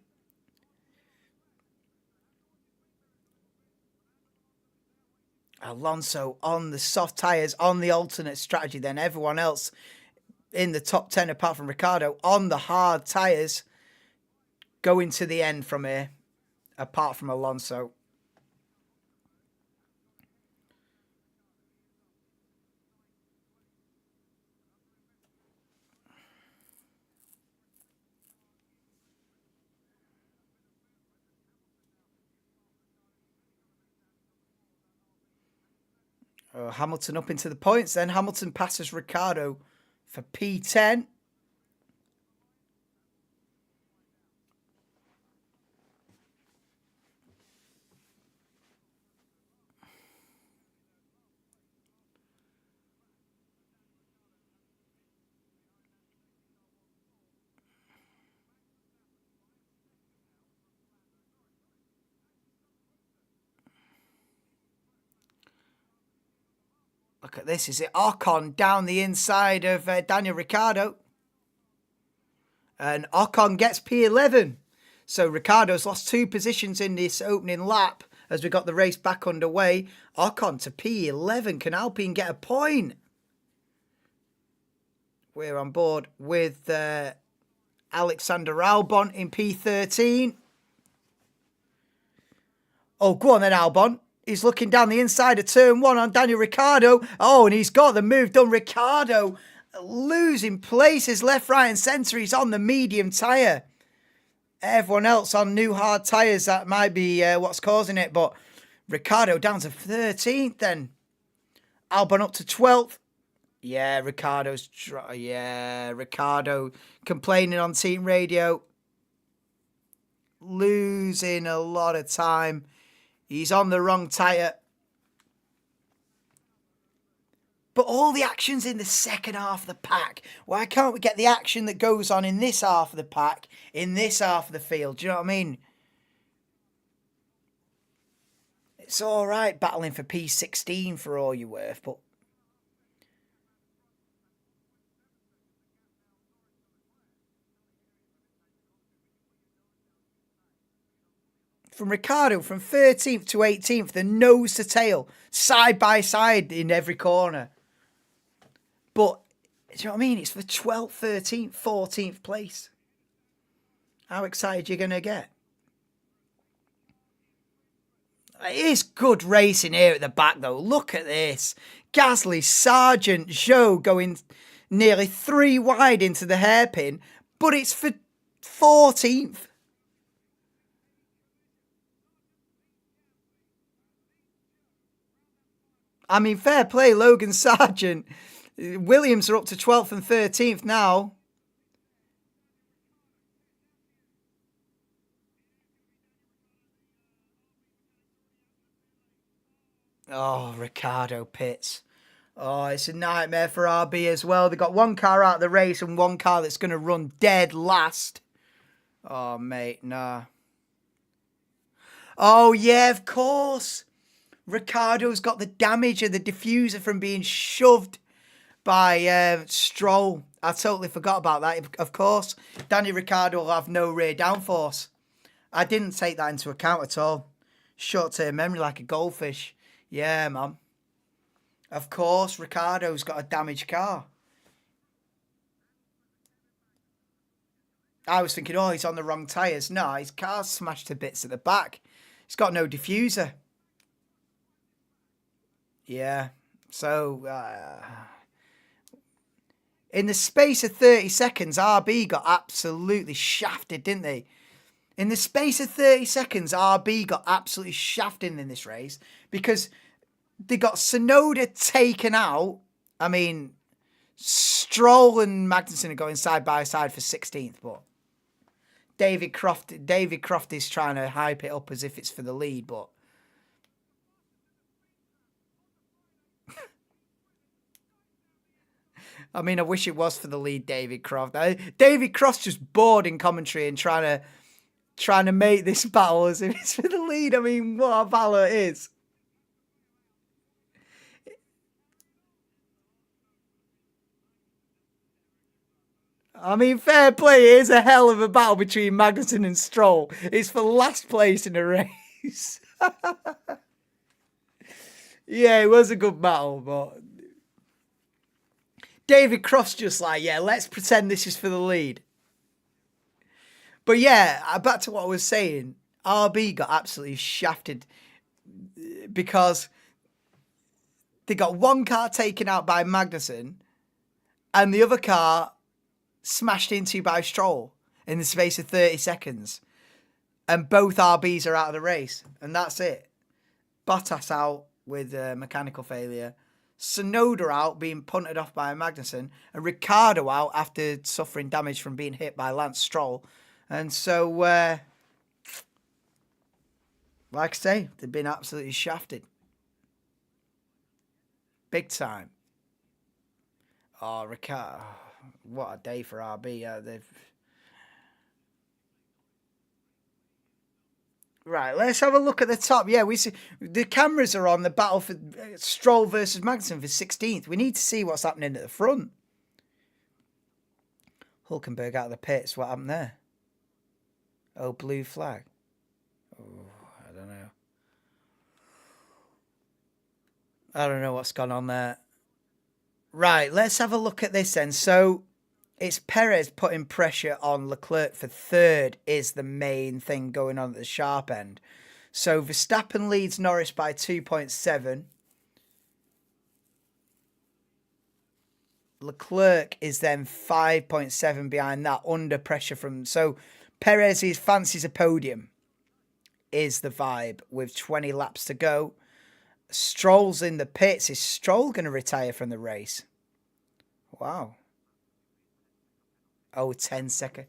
Alonso on the soft tyres, on the alternate strategy, then everyone else in the top 10 apart from Ricciardo on the hard tyres going to the end from here, apart from Alonso. Hamilton up into the points. Then Hamilton passes Ricciardo for P10. Look at this. Is it Ocon down the inside of Daniel Ricciardo? And Ocon gets P11. So Ricciardo's lost 2 positions in this opening lap as we got the race back underway. Ocon to P11. Can Alpine get a point? we're on board with Alexander Albon in P13. Oh, go on then, Albon. He's looking down the inside of turn 1 on Daniel Ricciardo. Oh, and he's got the move done. Ricciardo losing places left, right and centre. He's on the medium tyre. Everyone else on new hard tyres. That might be what's causing it. But Ricciardo down to 13th then. Albon up to 12th. Yeah, Ricciardo complaining on team radio. Losing a lot of time. He's on the wrong tyre. But all the action's in the second half of the pack. Why can't we get the action that goes on in this half of the pack, in this half of the field? Do you know what I mean? It's all right battling for P16 for all you're worth, but from Ricciardo, from 13th to 18th, the nose to tail, side by side in every corner. But, do you know what I mean? It's for 12th, 13th, 14th place. How excited are you going to get? It is good racing here at the back, though. Look at this. Gasly, Sargent, Zhou going nearly 3 wide into the hairpin, but it's for 14th. I mean, fair play, Logan Sargent. Williams are up to 12th and 13th now. Oh, Ricciardo pits. Oh, it's a nightmare for RB as well. They've got one car out of the race and one car that's going to run dead last. Oh, mate, nah. Oh, yeah, of course. Ricciardo's got the damage of the diffuser from being shoved by Stroll. I totally forgot about that. Of course, Danny Ricciardo will have no rear downforce. I didn't take that into account at all. Short-term memory like a goldfish. Yeah, man. Of course, Ricciardo's got a damaged car. I was thinking, oh, he's on the wrong tyres. No, his car's smashed to bits at the back. He's got no diffuser. Yeah. So, in the space of 30 seconds, RB got absolutely shafted, didn't they? In the space of 30 seconds, RB got absolutely shafted in this race because they got Tsunoda taken out. I mean, Stroll and Magnussen are going side by side for 16th, but David Croft is trying to hype it up as if it's for the lead, but I mean, I wish it was for the lead, David Croft. David Croft's just bored in commentary and trying to make this battle as if it's for the lead. I mean, what a battle it is. I mean, fair play. It is a hell of a battle between Magnussen and Stroll. It's for last place in a race. Yeah, it was a good battle, but David Croft's just like, yeah, let's pretend this is for the lead. But yeah, back to what I was saying. RB got absolutely shafted because they got one car taken out by Magnussen and the other car smashed into by Stroll in the space of 30 seconds. And both RBs are out of the race. And that's it. Bottas out with mechanical failure. Tsunoda out being punted off by Magnussen. And Ricciardo out after suffering damage from being hit by Lance Stroll. And so, like I say, they've been absolutely shafted. Big time. Oh, Ricciardo. What a day for RB. Right, let's have a look at the top. Yeah, we see the cameras are on the battle for Stroll versus Magnussen for 16th. We need to see what's happening at the front. Hulkenberg out of the pits. What happened there? Oh, blue flag. Oh, I don't know. I don't know what's gone on there. Right, let's have a look at this then. So it's Perez putting pressure on Leclerc for third is the main thing going on at the sharp end. So Verstappen leads Norris by 2.7. Leclerc is then 5.7 behind that, under pressure from... So Perez fancies a podium is the vibe with 20 laps to go. Stroll's in the pits. Is Stroll going to retire from the race? Wow. Oh, 10-second.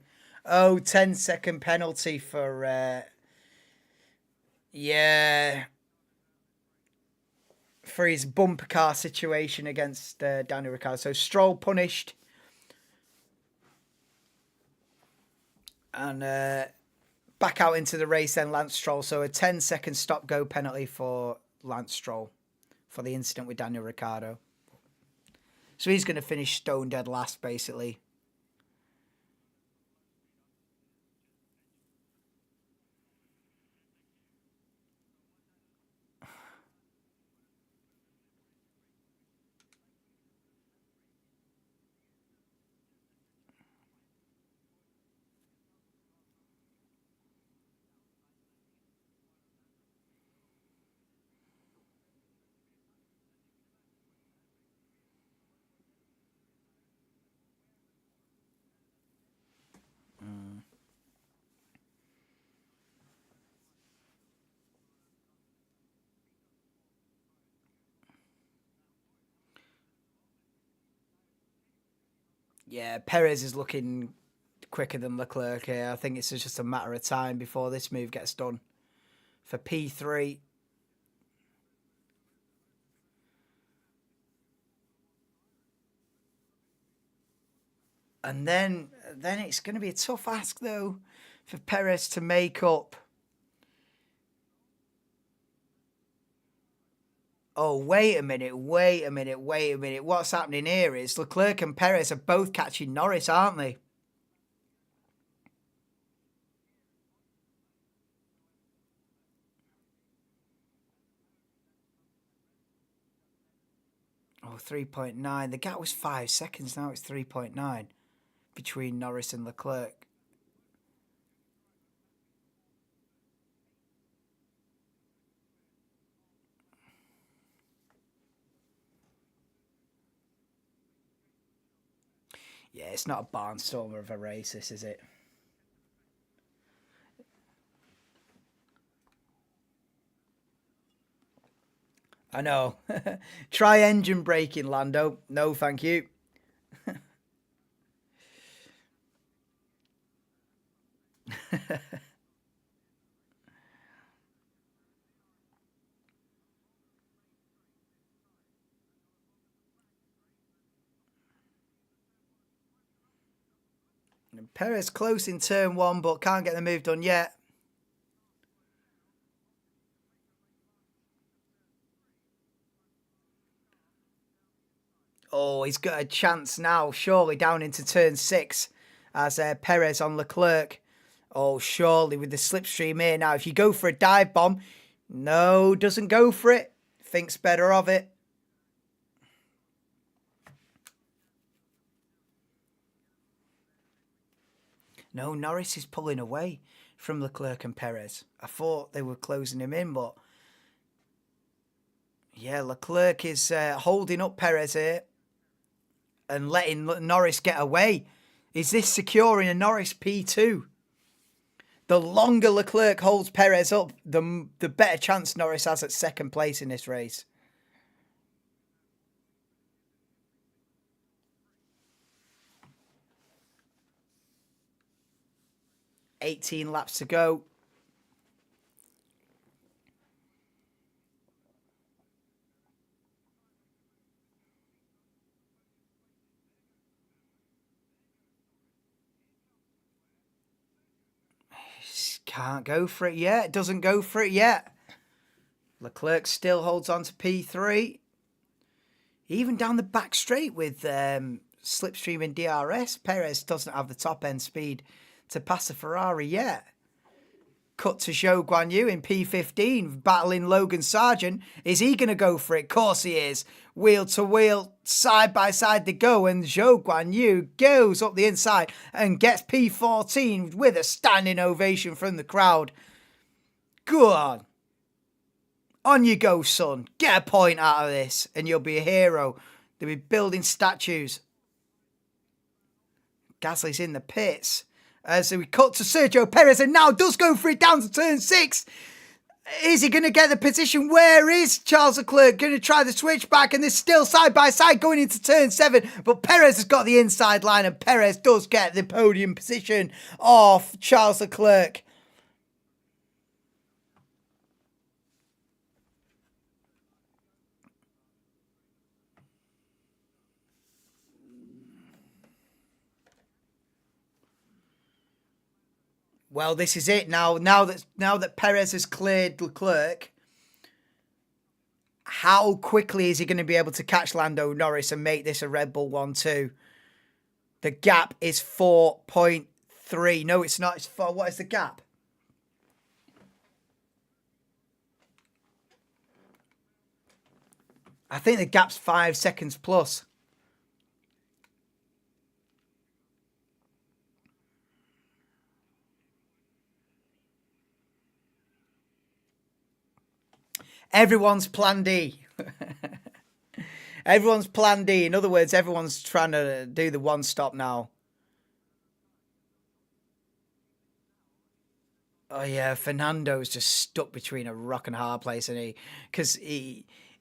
Oh, 10-second penalty for... yeah. For his bumper car situation against Daniel Ricciardo. So Stroll punished. And back out into the race then, Lance Stroll. So a 10-second stop-go penalty for Lance Stroll for the incident with Daniel Ricciardo. So he's going to finish stone dead last, basically. Yeah, Perez is looking quicker than Leclerc here. I think it's just a matter of time before this move gets done. For P3. And then it's going to be a tough ask, though, for Perez to make up. Oh, wait a minute. What's happening here is Leclerc and Perez are both catching Norris, aren't they? Oh, 3.9. The gap was 5 seconds. Now it's 3.9 between Norris and Leclerc. Yeah, it's not a barnstormer of a race, this, is it? I know. Try engine braking, Lando. No, thank you. Perez close in turn one, but can't get the move done yet. Oh, he's got a chance now, surely down into turn 6 as Perez on Leclerc. Oh, surely with the slipstream here now. If you go for a dive bomb, no, doesn't go for it. Thinks better of it. No, Norris is pulling away from Leclerc and Perez. I thought they were closing him in, but yeah, Leclerc is holding up Perez here and letting Norris get away. Is this securing a Norris P2? The longer Leclerc holds Perez up, the better chance Norris has at second place in this race. $18 laps to go. Can't go for it yet. Doesn't go for it yet. Leclerc still holds on to P3. Even down the back straight with slipstream in DRS, Perez doesn't have the top end speed to pass a Ferrari yet. Cut to Zhou Guanyu in P15, battling Logan Sargent. Is he going to go for it? Of course he is. Wheel to wheel, side by side they go, and Zhou Guanyu goes up the inside and gets P14 with a standing ovation from the crowd. Go on you go, son. Get a point out of this, and you'll be a hero. They'll be building statues. Gasly's in the pits. So we cut to Sergio Perez, and now does go for it down to turn 6. Is he going to get the position? Where is Charles Leclerc going to try the switch back? And they're still side by side going into turn 7. But Perez has got the inside line, and Perez does get the podium position off Charles Leclerc. Well, this is it now. Now that Perez has cleared Leclerc, how quickly is he going to be able to catch Lando Norris and make this a Red Bull 1-2? The gap is 4.3. No, it's not. It's 4. What is the gap? I think the gap's 5 seconds plus. Everyone's plan D. Everyone's plan D. In other words, everyone's trying to do the one stop now. Oh, yeah, Fernando's just stuck between a rock and a hard place, isn't he? Because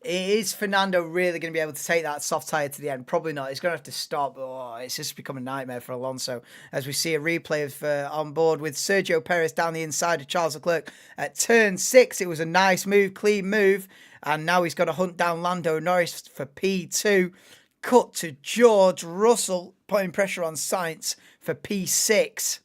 is Fernando really going to be able to take that soft tyre to the end? Probably not. He's going to have to stop. Oh, it's just become a nightmare for Alonso. As we see a replay of on board with Sergio Perez down the inside of Charles Leclerc at turn 6. It was a nice move, clean move. And now he's got to hunt down Lando Norris for P2. Cut to George Russell, putting pressure on Sainz for P6.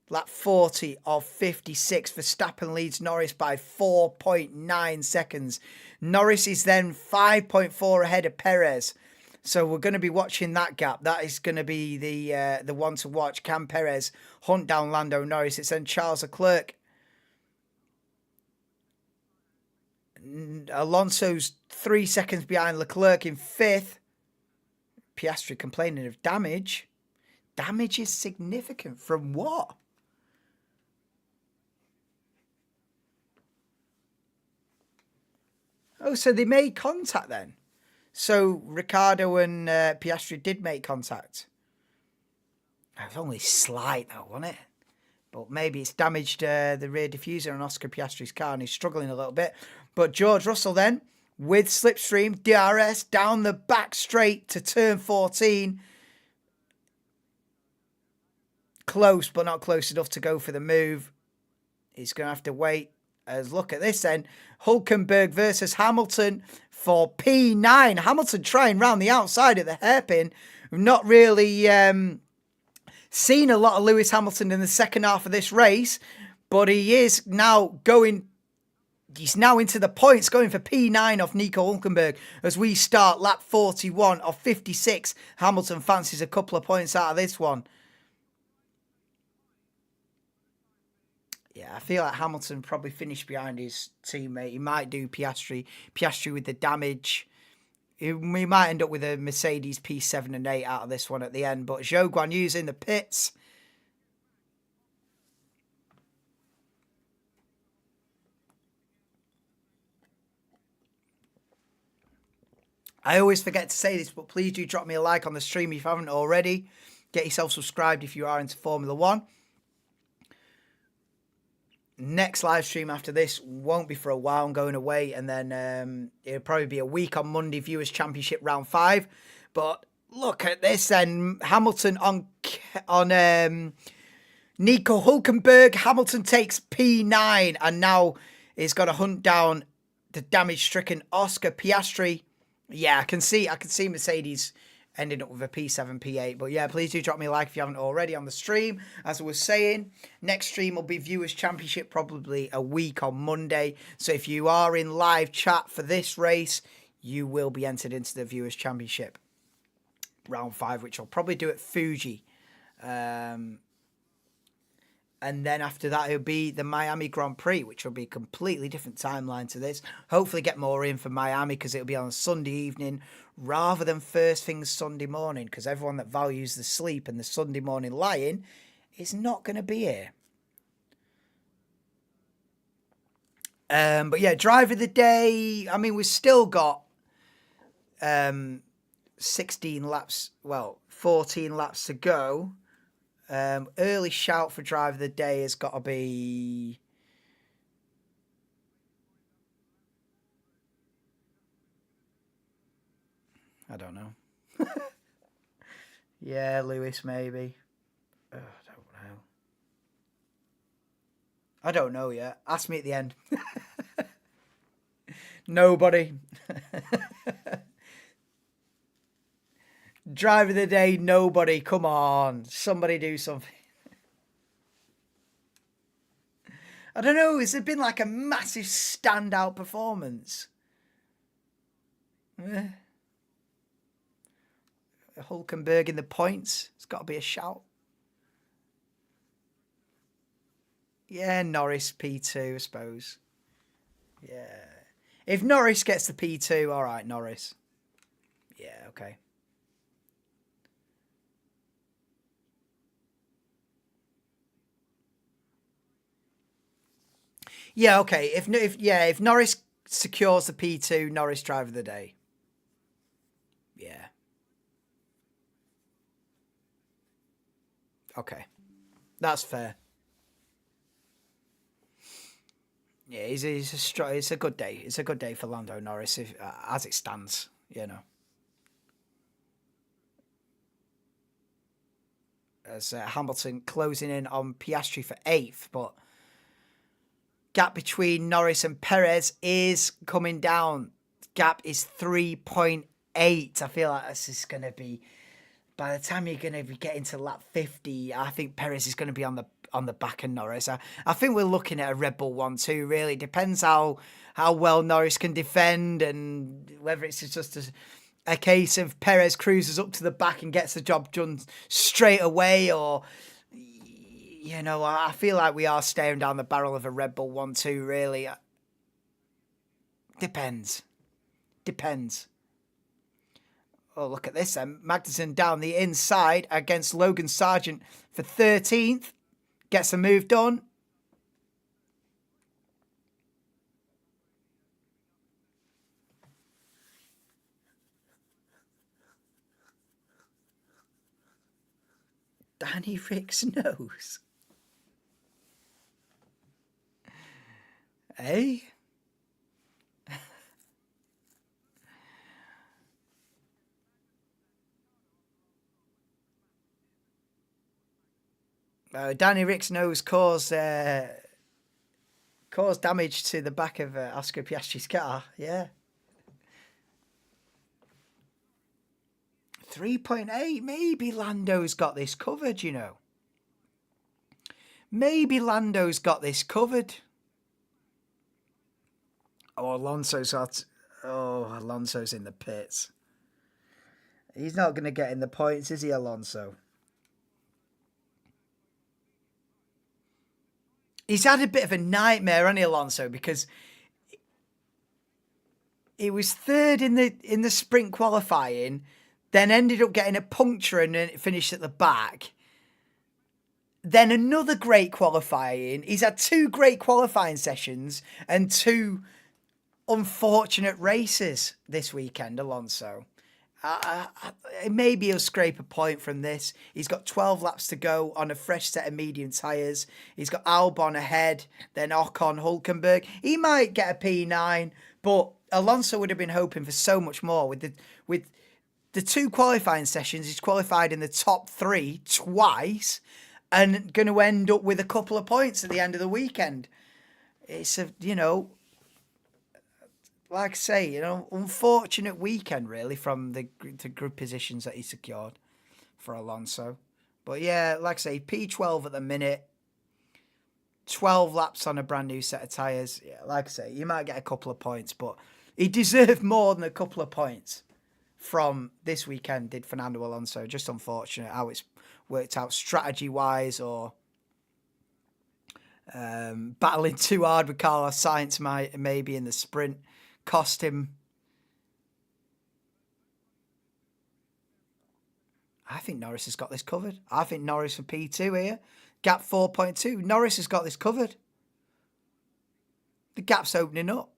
Lap 40 of 56. Verstappen leads Norris by 4.9 seconds. Norris is then 5.4 ahead of Perez. So we're going to be watching that gap. That is going to be the one to watch. Can Perez hunt down Lando Norris? It's then Charles Leclerc. Alonso's 3 seconds behind Leclerc in 5th. Piastri complaining of damage. Damage is significant. From what? Oh, so they made contact then. So Ricciardo and Piastri did make contact. It was only slight though, wasn't it? But maybe it's damaged the rear diffuser on Oscar Piastri's car and he's struggling a little bit. But George Russell then, with slipstream, DRS down the back straight to turn 14. Close, but not close enough to go for the move. He's going to have to wait. As look at this then, Hülkenberg versus Hamilton for P9. Hamilton trying round the outside of the hairpin. We've not really seen a lot of Lewis Hamilton in the second half of this race, but he is now going, he's now into the points, going for P9 off Nico Hülkenberg as we start lap 41 of 56. Hamilton fancies a couple of points out of this one. Yeah, I feel like Hamilton probably finished behind his teammate. He might do Piastri with the damage. We might end up with a Mercedes P7 and 8 out of this one at the end. But Zhou Guanyu's in the pits. I always forget to say this, but please do drop me a like on the stream if you haven't already. Get yourself subscribed if you are into Formula 1. Next live stream after this won't be for a while. I'm going away, and then it'll probably be a week on Monday, Viewers' Championship Round 5. But look at this then. Hamilton on Nico Hülkenberg. Hamilton takes P9 and now is got to hunt down the damage-stricken Oscar Piastri. Yeah, I can see Mercedes ending up with a P7, P8. But yeah, please do drop me a like if you haven't already on the stream. As I was saying, next stream will be Viewers' Championship, probably a week on Monday. So if you are in live chat for this race, you will be entered into the Viewers' Championship Round 5, which I'll probably do at Fuji. And then after that, it'll be the Miami Grand Prix, which will be a completely different timeline to this. Hopefully get more in for Miami because it'll be on a Sunday evening rather than first thing Sunday morning, because everyone that values the sleep and the Sunday morning lying is not going to be here. But yeah, driver of the day. I mean, we've still got 16 laps, well, 14 laps to go. Early shout for driver of the day has got to be... I don't know. Yeah, Lewis, maybe. I don't know. I don't know yet. Ask me at the end. Nobody. Driver of the day, nobody. Come on. Somebody do something. I don't know. Has there been like a massive standout performance? Hulkenberg in the points. It's got to be a shout. Yeah, Norris P2, I suppose. Yeah. If Norris gets the P2, all right, Norris. Yeah, okay. Yeah, okay. If Norris secures the P2, Norris driver of the day. Yeah. Okay. That's fair. Yeah, it's a good day. It's a good day for Lando Norris as it stands, you know. As Hamilton closing in on Piastri for 8th, but gap between Norris and Perez is coming down. Gap is 3.8. I feel like this is going to be, by the time you're going to be getting to lap 50, I think Perez is going to be on the back of Norris. I think we're looking at a Red Bull 1-2, really. Depends how well Norris can defend and whether it's just a case of Perez cruises up to the back and gets the job done straight away, or, you know, I feel like we are staring down the barrel of a Red Bull 1-2, really. Depends. Oh, look at this then. Magnussen down the inside against Logan Sargent for 13th. Gets a move done. Danny Rick's nose. Hey? Danny Rick's nose caused damage to the back of Oscar Piastri's car. Yeah. 3.8. Maybe Lando's got this covered, you know. Maybe Lando's got this covered. Oh, Alonso's in the pits. He's not going to get in the points, is he, Alonso? He's had a bit of a nightmare, hasn't he, Alonso? Because he was third in the sprint qualifying, then ended up getting a puncture and then finished at the back. Then another great qualifying. He's had 2 great qualifying sessions and 2 unfortunate races this weekend, Alonso. Maybe he'll scrape a point from this. He's got 12 laps to go on a fresh set of medium tyres. He's got Albon ahead, then Ocon, Hulkenberg. He might get a P9, but Alonso would have been hoping for so much more. With the 2 qualifying sessions, he's qualified in the top 3 twice and going to end up with a couple of points at the end of the weekend. It's like I say, unfortunate weekend, really, from the group positions that he secured for Alonso. But yeah, like I say, P12 at the minute, 12 laps on a brand new set of tyres. Yeah, like I say, you might get a couple of points, but he deserved more than a couple of points from this weekend, did Fernando Alonso. Just unfortunate how it's worked out strategy-wise or Battling too hard with Carlos Sainz might maybe in the sprint cost him. I think Norris has got this covered. I think Norris for P2 here. Gap 4.2. Norris has got this covered. The gap's opening up.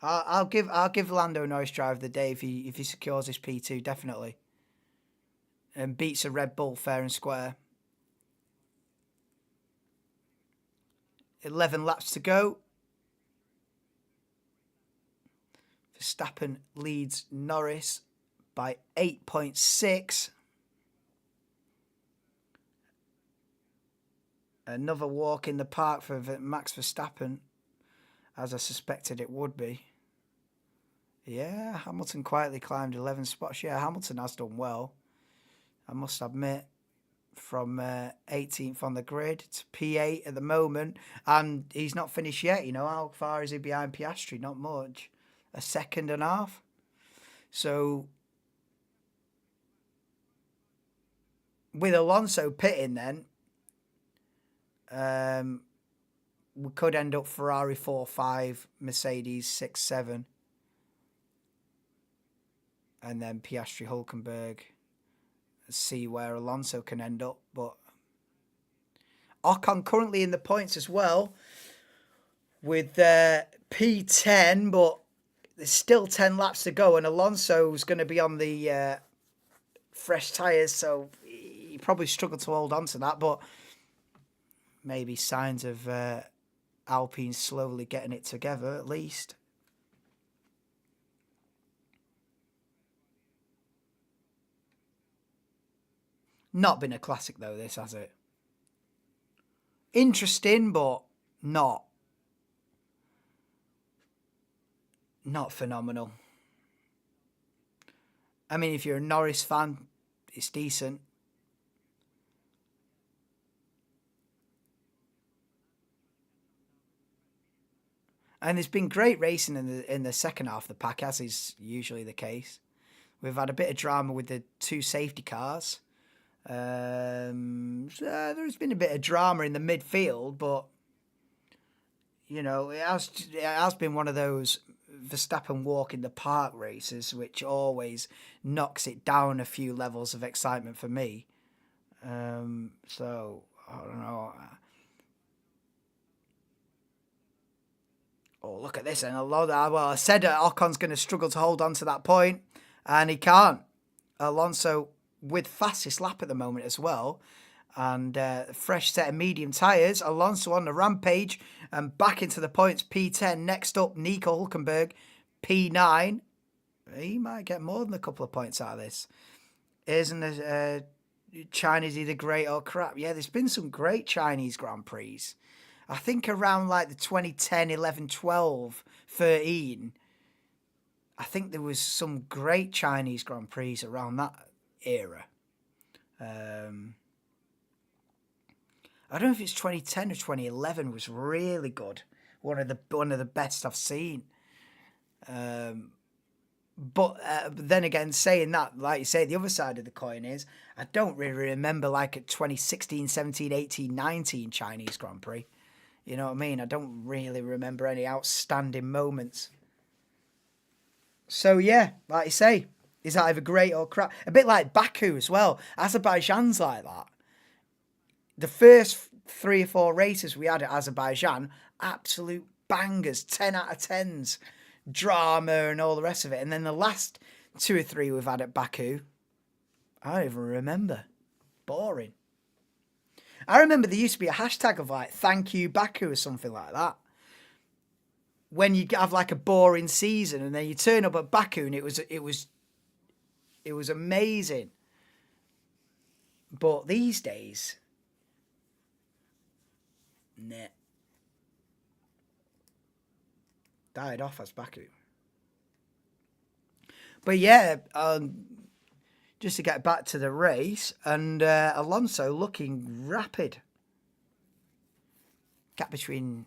I'll give Lando Norris drive of the day if he secures this P2, definitely. And beats a Red Bull fair and square. 11 laps to go. Verstappen leads Norris by 8.6. Another walk in the park for Max Verstappen, as I suspected it would be. Yeah, Hamilton quietly climbed 11 spots. Yeah, Hamilton has done well, I must admit. From 18th on the grid to P8 at the moment. And he's not finished yet. You know, how far is he behind Piastri? Not much. A second and a half. So, with Alonso pitting then, we could end up Ferrari 4-5, Mercedes 6-7. And then Piastri, Hulkenberg. See where Alonso can end up. But Ocon currently in the points as well with P10, but there's still 10 laps to go, and Alonso's going to be on the fresh tyres, so he probably struggled to hold on to that, but maybe signs of Alpine slowly getting it together at least. Not been a classic though, this, has it? Interesting, but not phenomenal. I mean, if you're a Norris fan, it's decent. And there's been great racing in the second half of the pack, as is usually the case. We've had a bit of drama with the two safety cars. So there's been a bit of drama in the midfield, but you know, it has been one of those Verstappen walk in the park races, which always knocks it down a few levels of excitement for me. So I don't know. Oh, look at this! And I said Ocon's going to struggle to hold on to that point, and he can't. Alonso with fastest lap at the moment as well, and fresh set of medium tyres. Alonso on the rampage and back into the points. P10. Next up, Nico Hulkenberg, P9. He might get more than a couple of points out of this. Isn't the Chinese either great or crap? Yeah, there's been some great Chinese Grand Prix. I think around like the 2010, 11, 12, 13, I think there was some great Chinese Grand Prix around that era. I don't know if it's 2010 or 2011 was really good. One of the best I've seen. But then again, saying that, like you say, the other side of the coin is I don't really remember like a 2016, 17, 18, 19 Chinese Grand Prix. You know what I mean? I don't really remember any outstanding moments. So yeah, like you say, is that either great or crap? A bit like Baku as well. Azerbaijan's like that. The first 3 or 4 races we had at Azerbaijan, absolute bangers, 10 out of 10s, drama and all the rest of it. And then the last 2 or 3 we've had at Baku, I don't even remember. Boring. I remember there used to be a hashtag of like, thank you Baku or something like that. When you have like a boring season and then you turn up at Baku and it was amazing. But these days, nah. Died off as Baku. But yeah, just to get back to the race, and Alonso looking rapid. Gap between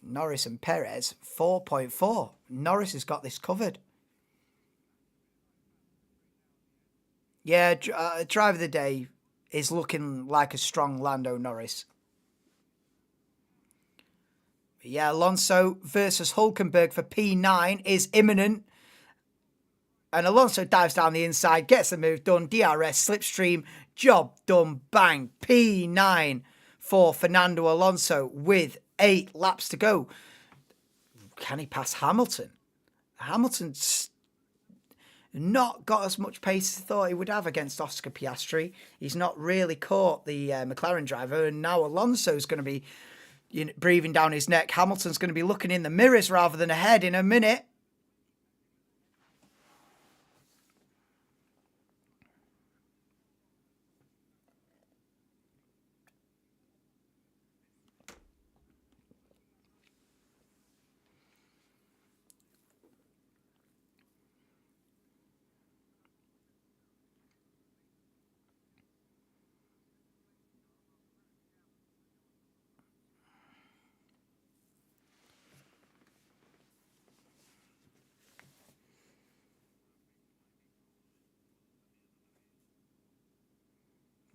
Norris and Perez, 4.4. Norris has got this covered. Yeah, driver of the day is looking like a strong Lando Norris. Yeah, Alonso versus Hulkenberg for P9 is imminent. And Alonso dives down the inside, gets the move done. DRS, slipstream, job done, bang. P9 for Fernando Alonso with 8 laps to go. Can he pass Hamilton? Hamilton's not got as much pace as I thought he would have against Oscar Piastri. He's not really caught the McLaren driver, and now Alonso's going to be breathing down his neck. Hamilton's going to be looking in the mirrors rather than ahead in a minute.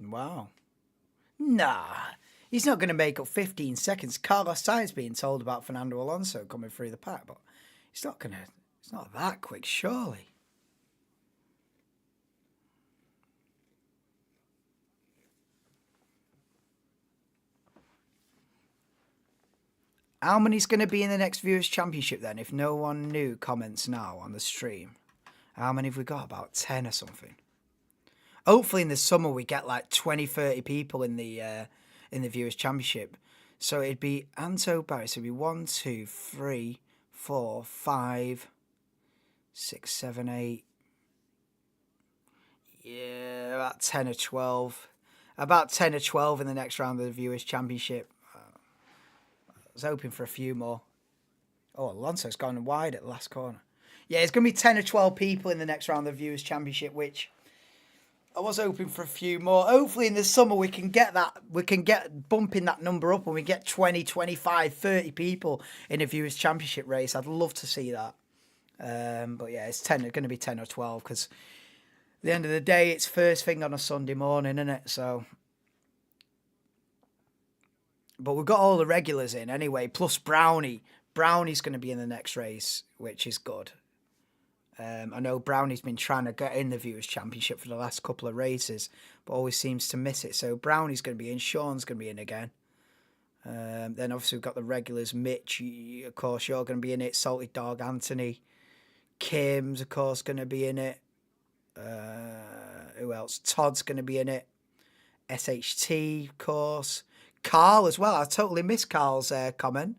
Wow. Nah, he's not going to make up 15 seconds. Carlos Sainz being told about Fernando Alonso coming through the pack, but it's not that quick, surely. How many's going to be in the next Viewers' Championship then, if no one new comments now on the stream? How many have we got? About 10 or something. Hopefully in the summer we get like 20, 30 people in the Viewers' Championship. So it'd be Anto Barry. So it'd be 1, 2, 3, 4, 5, 6, 7, 8. Yeah, about 10 or 12. About 10 or 12 in the next round of the Viewers' Championship. I was hoping for a few more. Oh, Alonso's gone wide at the last corner. Yeah, it's going to be 10 or 12 people in the next round of the Viewers' Championship, which I was hoping for a few more. Hopefully in the summer we can get that. We can get bumping that number up when we get 20, 25, 30 people in a Viewers' Championship race. I'd love to see that. But yeah, it's going to be 10 or 12 because at the end of the day, it's first thing on a Sunday morning, isn't it? So, but we've got all the regulars in anyway, plus Brownie. Brownie's going to be in the next race, which is good. I know Brownie's been trying to get in the Viewers' Championship for the last couple of races, but always seems to miss it. So Brownie's going to be in. Sean's going to be in again. Then obviously we've got the regulars. Mitch, of course, you're going to be in it. Salty Dog, Anthony. Kim's, of course, going to be in it. Who else? Todd's going to be in it. SHT, of course. Carl as well. I totally missed Carl's comment.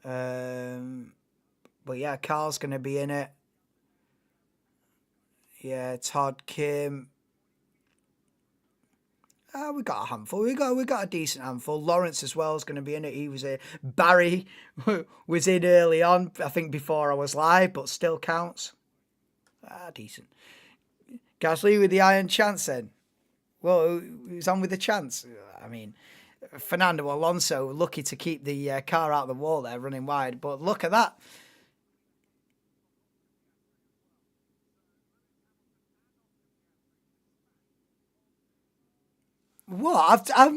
But yeah, Carl's going to be in it. Yeah, Todd, Kim. We got a handful. We got a decent handful. Lawrence as well is going to be in it. He was here. Barry was in early on, I think before I was live, but still counts. Decent. Gasly with the iron chance then. Well, he's on with the chance. I mean, Fernando Alonso lucky to keep the car out of the wall there, running wide. But look at that. What? I've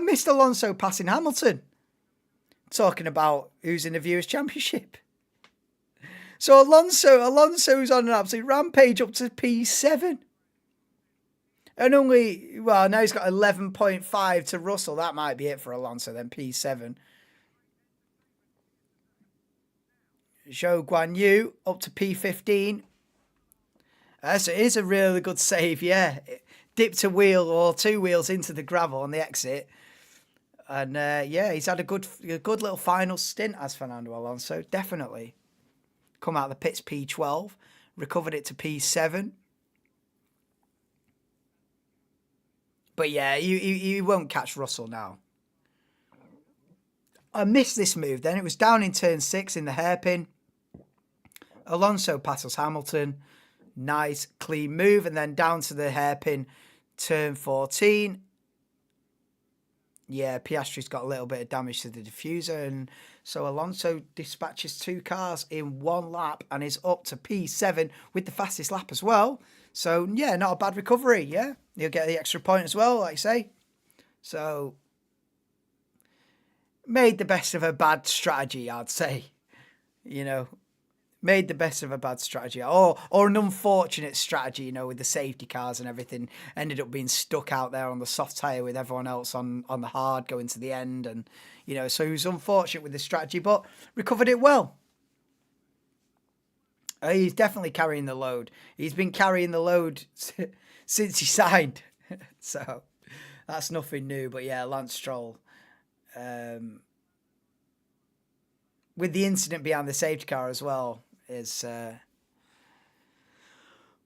missed Alonso passing Hamilton. Talking about who's in the Viewers' Championship. So Alonso's on an absolute rampage up to P7. And now he's got 11.5 to Russell. That might be it for Alonso, then P7. Zhou Guan Yu up to P15. So it is a really good save, yeah. Dipped a wheel or 2 wheels into the gravel on the exit. And yeah, he's had a good little final stint as Fernando Alonso, definitely. Come out of the pits P12, recovered it to P7. But yeah, you won't catch Russell now. I missed this move then. It was down in turn 6 in the hairpin. Alonso passes Hamilton. Nice, clean move. And then down to the hairpin, turn 14. Yeah, Piastri's got a little bit of damage to the diffuser. And so Alonso dispatches 2 cars in 1 lap and is up to P7 with the fastest lap as well. So, yeah, not a bad recovery, yeah. He'll get the extra point as well, like I say. So, made the best of a bad strategy, I'd say. You know, made the best of a bad strategy, or an unfortunate strategy, you know, with the safety cars and everything. Ended up being stuck out there on the soft tyre with everyone else on the hard going to the end. And, you know, so he was unfortunate with the strategy, but recovered it well. He's definitely carrying the load. He's been carrying the load since he signed. So that's nothing new. But yeah, Lance Stroll, with the incident behind the safety car as well, is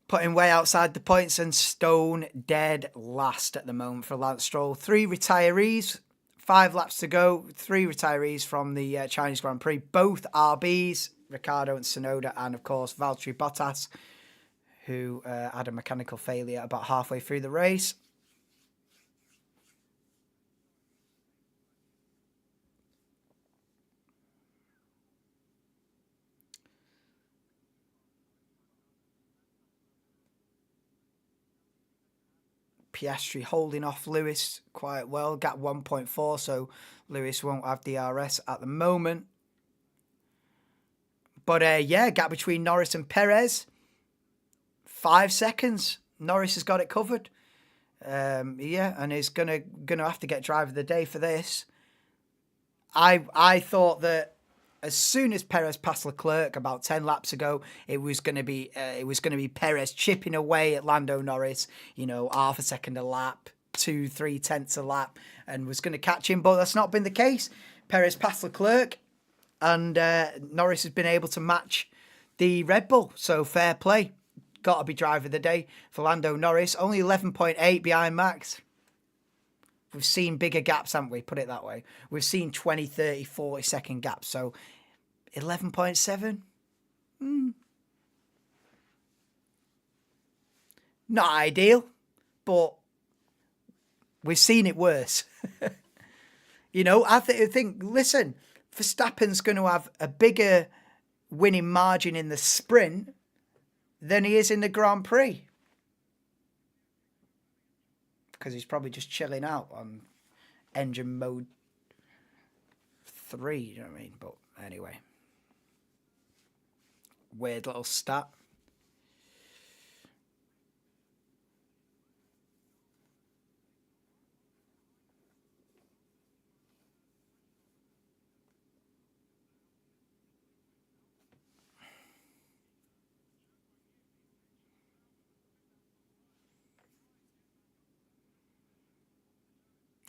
putting way outside the points and stone dead last at the moment for Lance Stroll. 3 retirees, 5 laps to go. 3 retirees from the Chinese Grand Prix. Both RBs, Ricciardo and Tsunoda, and of course Valtteri Bottas, who had a mechanical failure about halfway through the race. Piastri holding off Lewis quite well, gap 1.4, so Lewis won't have DRS at the moment. But yeah, gap between Norris and Perez, 5 seconds. Norris has got it covered. Yeah, and is gonna have to get driver of the day for this. I thought that as soon as Perez passed Leclerc about 10 laps ago, it was going to be Perez chipping away at Lando Norris, you know, half a second a lap, 2-3 tenths a lap, and was going to catch him. But that's not been the case. Perez passed Leclerc, and Norris has been able to match the Red Bull. So fair play. Got to be driver of the day for Lando Norris. Only 11.8 behind Max. We've seen bigger gaps, haven't we? Put it that way. We've seen 20, 30, 40 second gaps. So 11.7? Not ideal, but we've seen it worse. You know, I think, listen, Verstappen's going to have a bigger winning margin in the sprint than he is in the Grand Prix. Because he's probably just chilling out on engine mode 3, you know what I mean? But anyway. Weird little stat.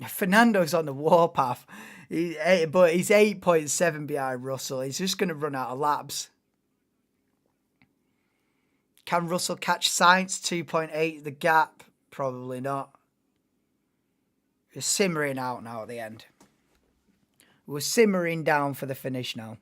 Fernando's on the warpath, but he's 8.7 behind Russell. He's just going to run out of laps. Can Russell catch Sainz? 2.8 the gap? Probably not. We're simmering out now at the end. We're simmering down for the finish now.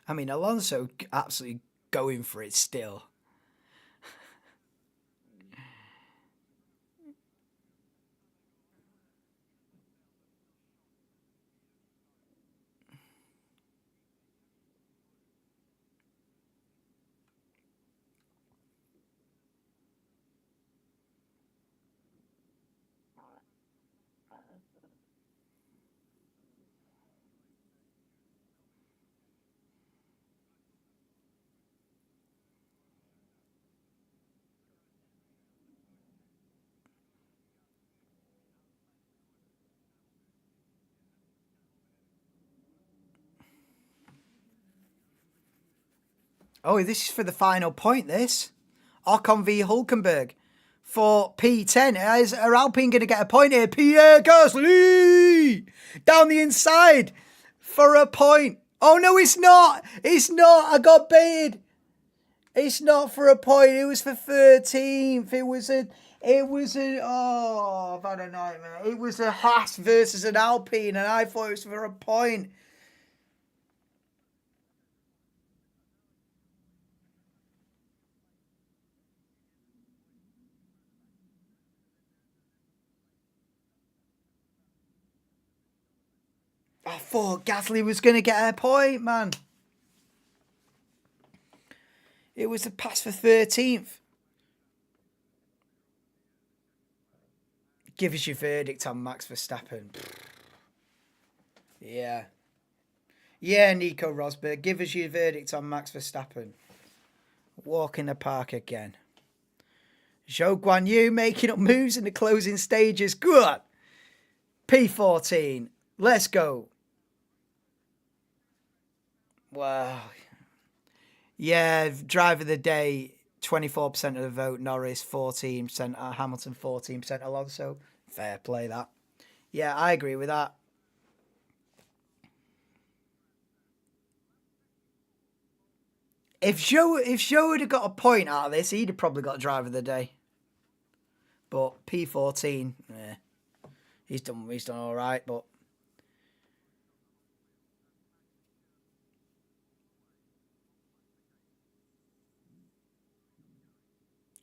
I mean, Alonso absolutely going for it still. Oh, this is for the final point, this. Ocon v Hulkenberg for P10. Are Alpine going to get a point here? Pierre Gasly down the inside for a point. Oh, no, it's not. It's not. I got baited. It's not for a point. It was for 13th. Oh, I've had a nightmare. It was a Haas versus an Alpine, and I thought it was for a point. I thought Gasly was going to get a point, man. It was a pass for 13th. Give us your verdict on Max Verstappen. Yeah. Yeah, Nico Rosberg, give us your verdict on Max Verstappen. Walk in the park again. Zhou Guanyu making up moves in the closing stages. Good. P14. Let's go. Wow. Yeah, driver of the day, 24% of the vote, Norris, 14%, Hamilton, 14%, Alonso. Fair play, that. Yeah, I agree with that. If Zhou would have got a point out of this, he'd have probably got driver of the day. But P14, yeah, he's done all right, but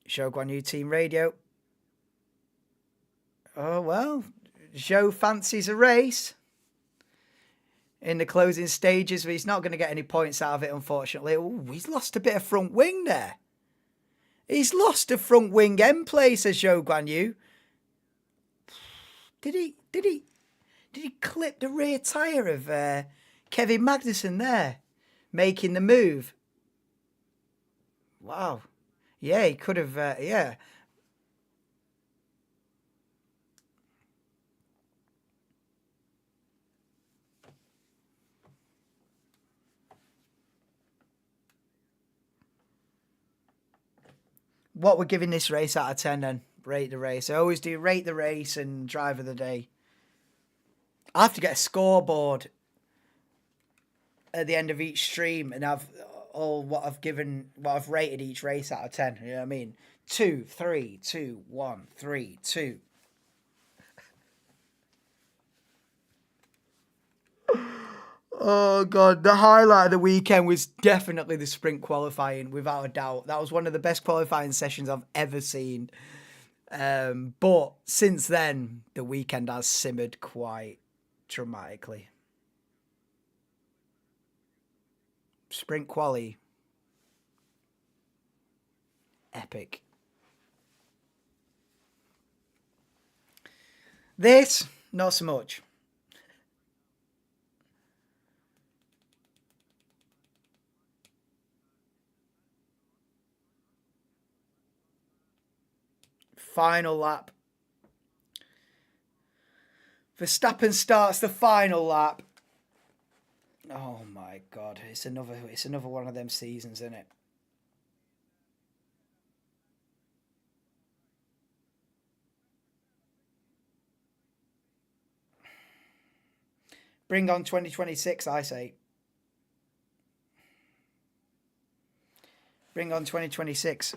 Zhou Guanyu team radio. Oh well, Zhou fancies a race in the closing stages, but he's not going to get any points out of it, unfortunately. Ooh, he's lost a bit of front wing there. He's lost a front wing end play, says Zhou Guanyu. Did he clip the rear tyre of Kevin Magnussen there, making the move? Wow. Yeah, he could have, yeah. What we're giving this race out of 10 then? Rate the race. I always do rate the race and driver of the day. I have to get a scoreboard at the end of each stream and have all what I've rated each race out of 10. You know what I mean? 2, 3, 2, 1, 3, 2. Oh, God. The highlight of the weekend was definitely the sprint qualifying, without a doubt. That was one of the best qualifying sessions I've ever seen. But since then, the weekend has simmered quite dramatically. Sprint quali. Epic. This, not so much. Final lap. Verstappen starts the final lap. Oh my God, it's another one of them seasons, isn't it? Bring on 2026, I say. Bring on 2026.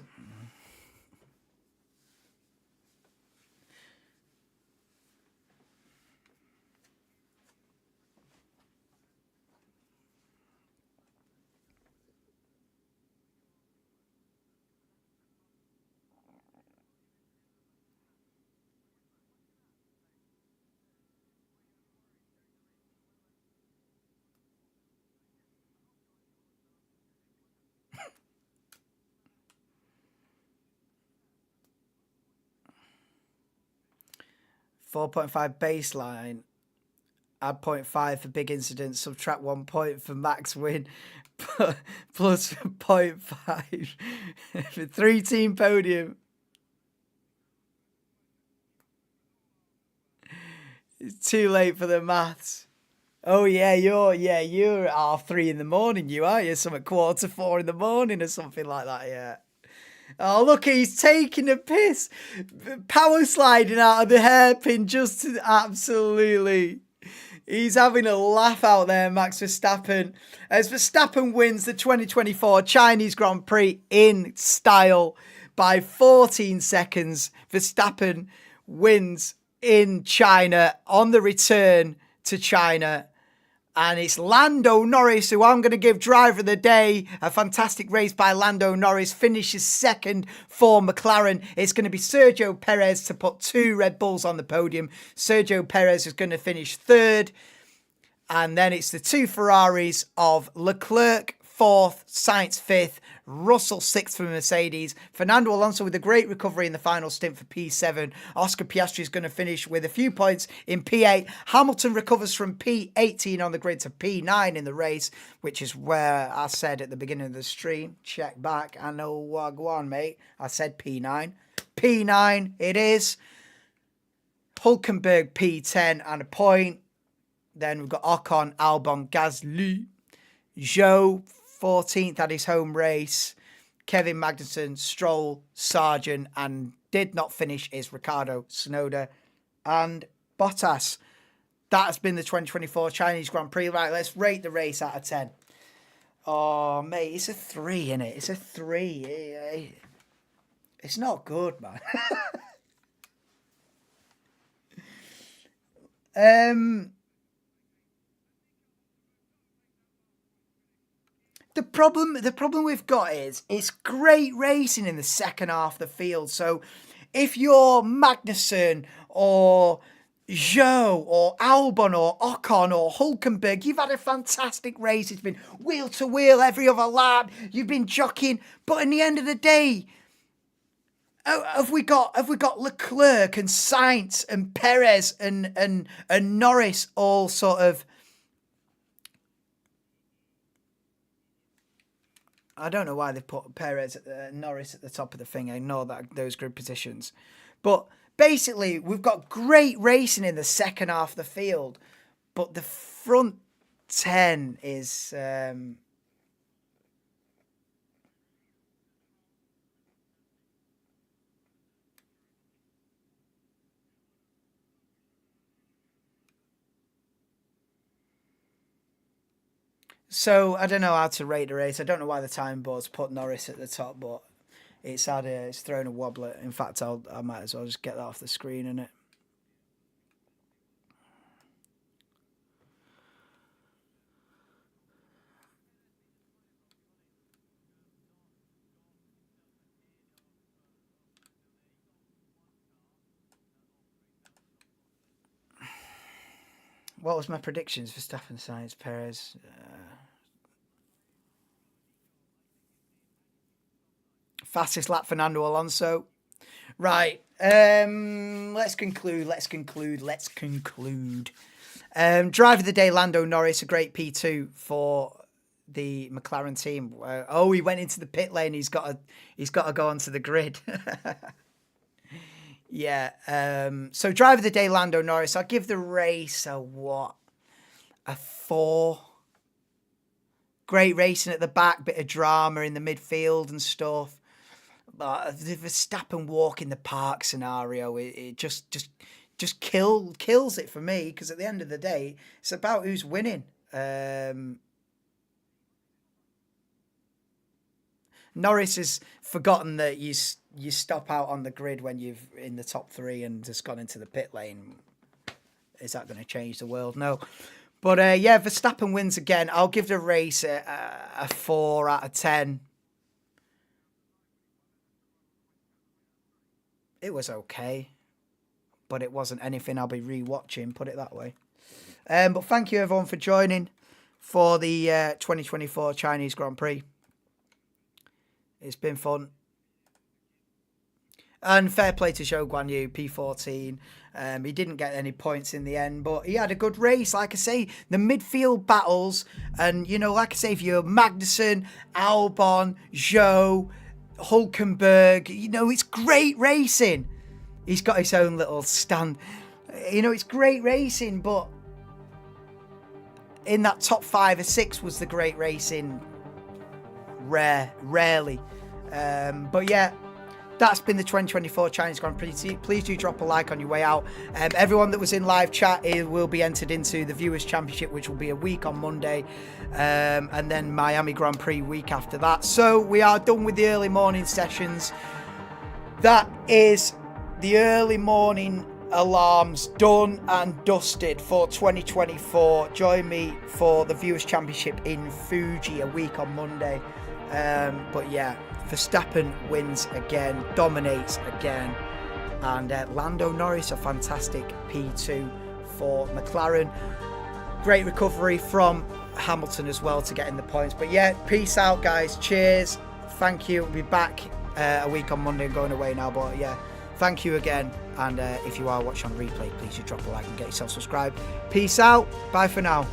4.5 baseline. Add 0.5 for big incidents. Subtract 1 point for max win. Plus 0.5 for 3-team podium. It's too late for the maths. Oh yeah, you're at 3:30 in the morning. You are you? Some at 4:45 in the morning or something like that. Yeah. Oh, look, he's taking a piss. Power sliding out of the hairpin just to absolutely. He's having a laugh out there, Max Verstappen. As Verstappen wins the 2024 Chinese Grand Prix in style by 14 seconds. Verstappen wins in China on the return to China. And it's Lando Norris, who I'm going to give driver of the day. A fantastic race by Lando Norris. Finishes second for McLaren. It's going to be Sergio Perez to put 2 Red Bulls on the podium. Sergio Perez is going to finish third. And then it's the two Ferraris of Leclerc 4th, Sainz 5th, Russell 6th for Mercedes, Fernando Alonso with a great recovery in the final stint for P7. Oscar Piastri is going to finish with a few points in P8. Hamilton recovers from P18 on the grid to P9 in the race, which is where I said at the beginning of the stream, check back, I know, go on, mate. I said P9. P9 it is. Hulkenberg P10 and a point. Then we've got Ocon, Albon, Gasly, Zhou 14th at his home race, Kevin Magnussen, Stroll, Sargent, and did not finish is Ricciardo, Tsunoda, and Bottas. That has been the 2024 Chinese Grand Prix. Right, let's rate the race out of 10. Oh, mate, it's a 3, innit? It's a 3. It's not good, man. The problem we've got is it's great racing in the second half of the field. So if you're Magnussen or Zhou or Albon or Ocon or Hulkenberg, you've had a fantastic race. It's been wheel to wheel every other lap. You've been jockeying, but in the end of the day, have we got Leclerc and Sainz and Perez and Norris all sort of? I don't know why they put Perez Norris at the top of the thing. I ignore those grid positions. But basically, we've got great racing in the second half of the field. But the front 10 is... So I don't know how to rate the race. I don't know why the time board's put Norris at the top, but it's thrown a wobbler. In fact, I might as well just get that off the screen, innit? What was my predictions for Verstappen, Sainz, Perez? Fastest lap, Fernando Alonso. Right. Let's conclude. Driver of the day, Lando Norris, a great P2 for the McLaren team. He went into the pit lane. He's got to go onto the grid. Yeah. So driver of the day, Lando Norris. I'll give the race a 4. Great racing at the back, bit of drama in the midfield and stuff. But the Verstappen walk in the park scenario, it just kills it for me, because at the end of the day, it's about who's winning. Norris has forgotten that you stop out on the grid when you've in the top 3 and just gone into the pit lane. Is that going to change the world? No. But yeah, Verstappen wins again. I'll give the race a 4 out of 10. It was okay, but it wasn't anything I'll be re-watching, put it that way. But thank you everyone for joining for the 2024 Chinese Grand Prix. It's been fun. And fair play to Zhou Guanyu, P14. He didn't get any points in the end, but he had a good race. Like I say, the midfield battles, and, you know, like I say, if you're Magnussen, Albon, Zhou, Hulkenberg, you know, it's great racing. He's got his own little stand. You know, it's great racing, but in that top 5 or 6 was the great racing. Rarely. But yeah, that's been the 2024 Chinese Grand Prix. Please do drop a like on your way out. Everyone that was in live chat will be entered into the Viewers' Championship, which will be a week on Monday. And then Miami Grand Prix week after that. So we are done with the early morning sessions. That is the early morning alarms done and dusted for 2024. Join me for the Viewers' Championship in Fuji a week on Monday. But yeah, Verstappen wins again, dominates again, and Lando Norris a fantastic P2 for McLaren. great recovery from Hamilton as well to get in the points. But yeah, peace out, guys. Cheers. Thank you. We'll be back a week on Monday and going away now. But yeah, thank you again. And if you are watching on replay, please just drop a like and get yourself subscribed. Peace out. Bye for now.